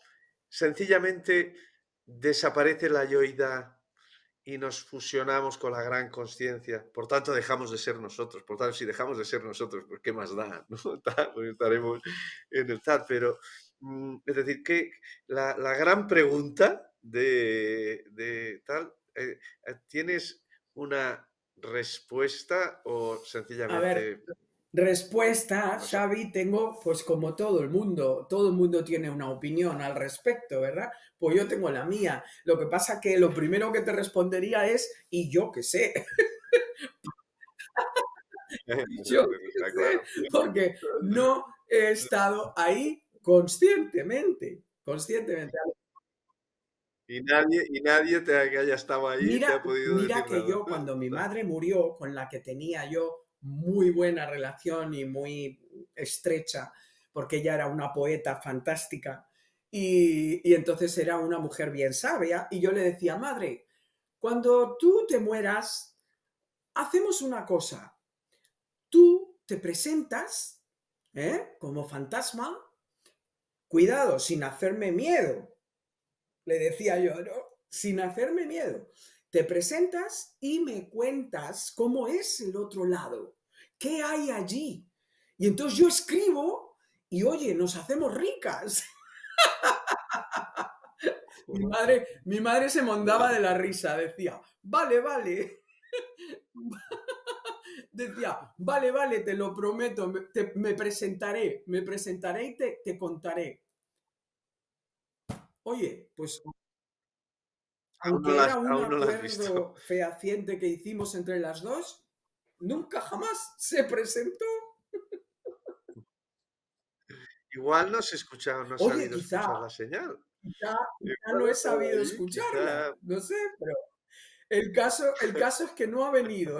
sencillamente desaparece la yoidad y nos fusionamos con la gran conciencia. Por tanto, dejamos de ser nosotros. Por tanto, si dejamos de ser nosotros, pues qué más da, ¿no? Pues estaremos en el tal. Pero, es decir, que la gran pregunta de tal, ¿tienes una respuesta o A ver, sencillamente respuesta, no sé? Xavi, tengo, pues como todo el mundo tiene una opinión al respecto, ¿verdad? Pues yo tengo la mía. Lo que pasa que lo primero que te respondería es, ¿y yo qué sé? Yo qué Está sé, claro. porque no he estado ahí conscientemente, conscientemente. Y nadie que haya estado ahí te Mira, ha podido mira decir que nada. yo cuando mi madre murió, con la que tenía yo muy buena relación y muy estrecha, porque ella era una poeta fantástica y entonces era una mujer bien sabia, y yo le decía, madre, cuando tú te mueras, hacemos una cosa, tú te presentas como fantasma, cuidado, sin hacerme miedo, le decía yo, ¿no? Sin hacerme miedo. Te presentas y me cuentas cómo es el otro lado, qué hay allí. Y entonces yo escribo y, oye, nos hacemos ricas. Mi madre se mondaba de la risa, decía, vale, vale. Decía, vale, vale, te lo prometo, me presentaré y te contaré. Oye, pues aunque era un Aún no la has visto. acuerdo fehaciente que hicimos entre las dos, nunca jamás se presentó. Igual no has Oye, sabido quizá, escuchar la señal. quizá Igual no he estaba sabido ahí, quizá. escucharla, no sé, pero el caso es que no ha venido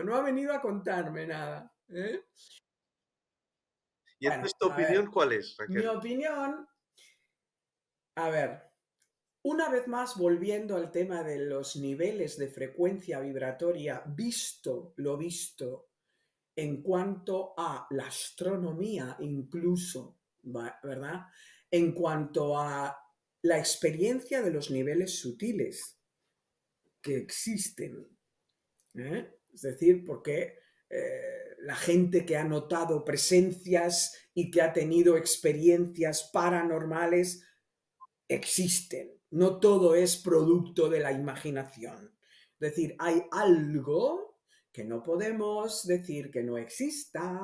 a contarme nada. ¿Eh? ¿Y entonces Bueno, tu a ver, opinión cuál es, mi Raquel? opinión, a ver, una vez más volviendo al tema de los niveles de frecuencia vibratoria, visto lo visto en cuanto a la astronomía incluso, ¿verdad? En cuanto a la experiencia de los niveles sutiles que existen. Es decir, porque la gente que ha notado presencias y que ha tenido experiencias paranormales existen. No todo es producto de la imaginación. Es decir, hay algo que no podemos decir que no exista.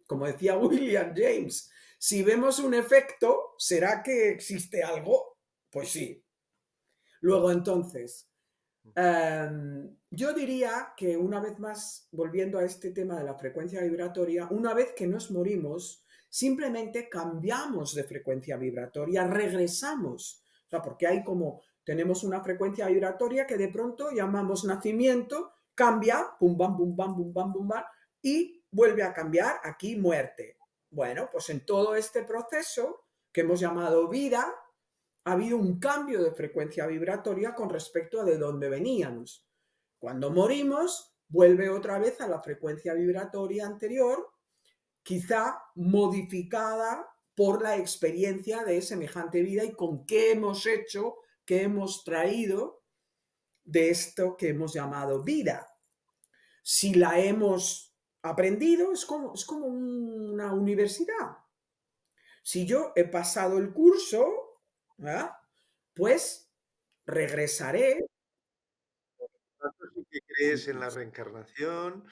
Como decía William James, si vemos un efecto, ¿será que existe algo? Pues sí. Luego entonces, yo diría que una vez más, volviendo a este tema de la frecuencia vibratoria, una vez que nos morimos, simplemente cambiamos de frecuencia vibratoria, regresamos. O sea, porque hay como, tenemos una frecuencia vibratoria que de pronto llamamos nacimiento, cambia, pum, bam, pum, bam, pum, bam, pum, bam, y vuelve a cambiar aquí muerte. Bueno, pues en todo este proceso que hemos llamado vida, ha habido un cambio de frecuencia vibratoria con respecto a de dónde veníamos. Cuando morimos, vuelve otra vez a la frecuencia vibratoria anterior, quizá modificada por la experiencia de semejante vida y con qué hemos hecho, qué hemos traído de esto que hemos llamado vida. Si la hemos aprendido, es como una universidad. Si yo he pasado el curso, ¿verdad? Pues regresaré. Tanto sí que Sí, crees en la reencarnación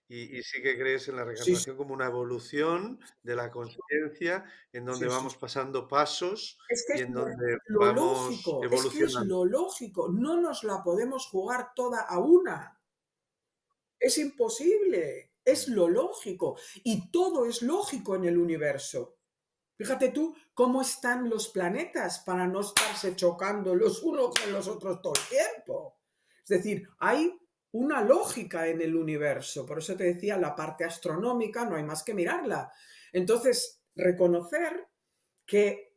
y sí que crees en la sí, reencarnación como una evolución de la conciencia en donde sí, sí. vamos pasando pasos Es que y es en donde lo vamos lógico, es que es evolucionando. lo lógico. No nos la podemos jugar toda a una. Es imposible. Es Mm. lo lógico. Y todo es lógico en el universo. Fíjate tú cómo están los planetas para no estarse chocando los unos con los otros todo el tiempo. Es decir, hay una lógica en el universo. Por eso te decía, la parte astronómica no hay más que mirarla. Entonces, reconocer que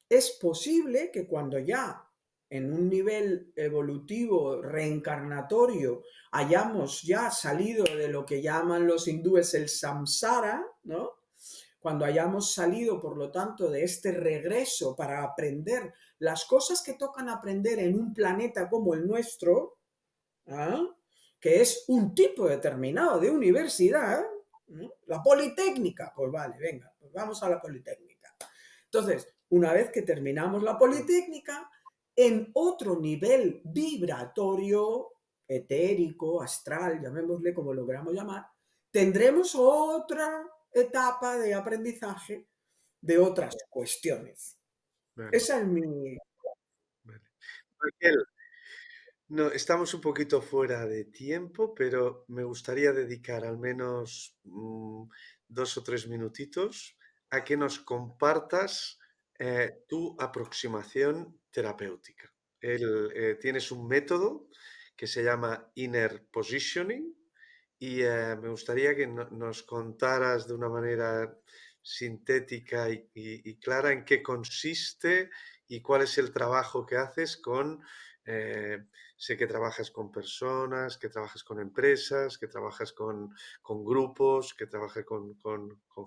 es posible que cuando ya en un nivel evolutivo reencarnatorio hayamos ya salido de lo que llaman los hindúes el samsara, ¿no? Cuando hayamos salido, por lo tanto, de este regreso para aprender las cosas que tocan aprender en un planeta como el nuestro, ¿ah? Que es un tipo determinado de universidad, ¿no? La Politécnica, pues vale, venga, pues vamos a la Politécnica. Entonces, una vez que terminamos la Politécnica, en otro nivel vibratorio, etérico, astral, llamémosle como lo queramos llamar, tendremos otra etapa de aprendizaje de otras cuestiones. Vale, Esa es mi... vale. Raquel, no, estamos un poquito fuera de tiempo, pero me gustaría dedicar al menos 2 o 3 minutitos a que nos compartas tu aproximación terapéutica. Tienes un método que se llama Inner Positioning y me gustaría que nos contaras de una manera sintética y clara en qué consiste y cuál es el trabajo que haces con eh, sé que trabajas con personas, que trabajas con empresas, que trabajas con grupos, que trabajas con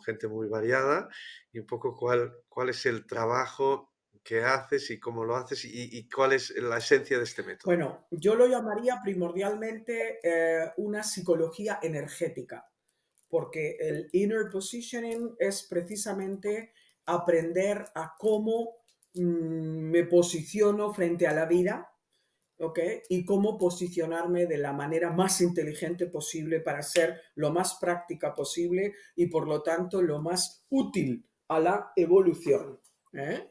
gente muy variada y un poco cuál es el trabajo que haces y cómo lo haces y cuál es la esencia de este método. Bueno, yo lo llamaría primordialmente una psicología energética, porque el inner positioning es precisamente aprender a cómo me posiciono frente a la vida, ¿ok? Y cómo posicionarme de la manera más inteligente posible para ser lo más práctica posible y por lo tanto lo más útil a la evolución, ¿eh?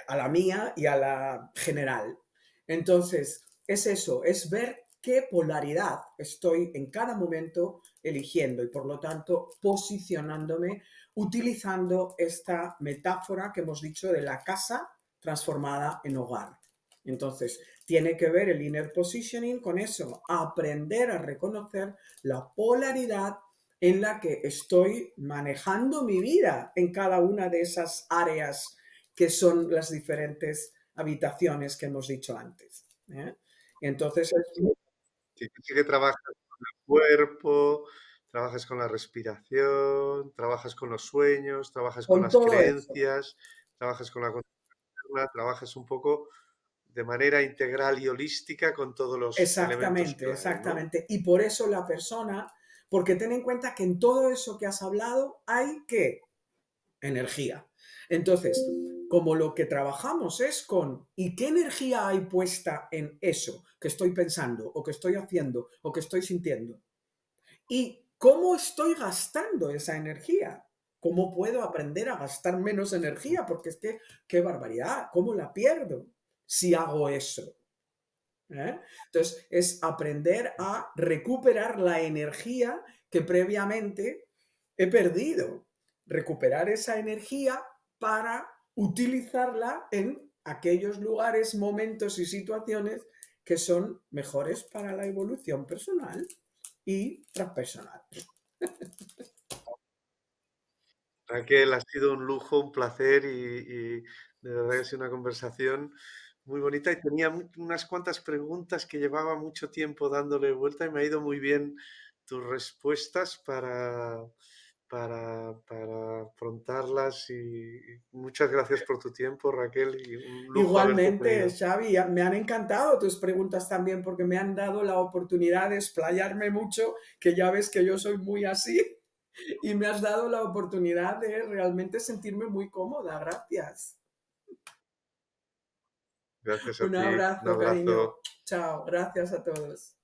A la mía y a la general. Entonces, es eso, es ver qué polaridad estoy en cada momento eligiendo y por lo tanto posicionándome utilizando esta metáfora que hemos dicho de la casa transformada en hogar. Entonces, tiene que ver el inner positioning con eso, aprender a reconocer la polaridad en la que estoy manejando mi vida en cada una de esas áreas que son las diferentes habitaciones que hemos dicho antes. ¿Eh? Entonces, Sí que trabajas con el cuerpo, trabajas con la respiración, trabajas con los sueños, trabajas con con las todo eso. creencias, trabajas con la conducta, trabajas un poco de manera integral y holística con todos los elementos Exactamente, clave, ¿no? exactamente. Y por eso la persona, porque ten en cuenta que en todo eso que has hablado hay que energía. Entonces, como lo que trabajamos es con ¿y qué energía hay puesta en eso que estoy pensando o que estoy haciendo o que estoy sintiendo? ¿Y cómo estoy gastando esa energía? ¿Cómo puedo aprender a gastar menos energía? Porque es que, qué barbaridad, ¿cómo la pierdo si hago eso? ¿Eh? Entonces, es aprender a recuperar la energía que previamente he perdido. Recuperar esa energía para utilizarla en aquellos lugares, momentos y situaciones que son mejores para la evolución personal y transpersonal. Raquel, ha sido un lujo, un placer y de verdad que ha sido una conversación muy bonita y tenía unas cuantas preguntas que llevaba mucho tiempo dándole vuelta y me ha ido muy bien tus respuestas para afrontarlas y muchas gracias por tu tiempo, Raquel, y un lujo haberte Igualmente, tenido. Xavi, me han encantado tus preguntas también porque me han dado la oportunidad de explayarme mucho, que ya ves que yo soy muy así, y me has dado la oportunidad de realmente sentirme muy cómoda. Gracias. Gracias a Un ti, un abrazo, cariño. abrazo. Chao. Gracias a todos.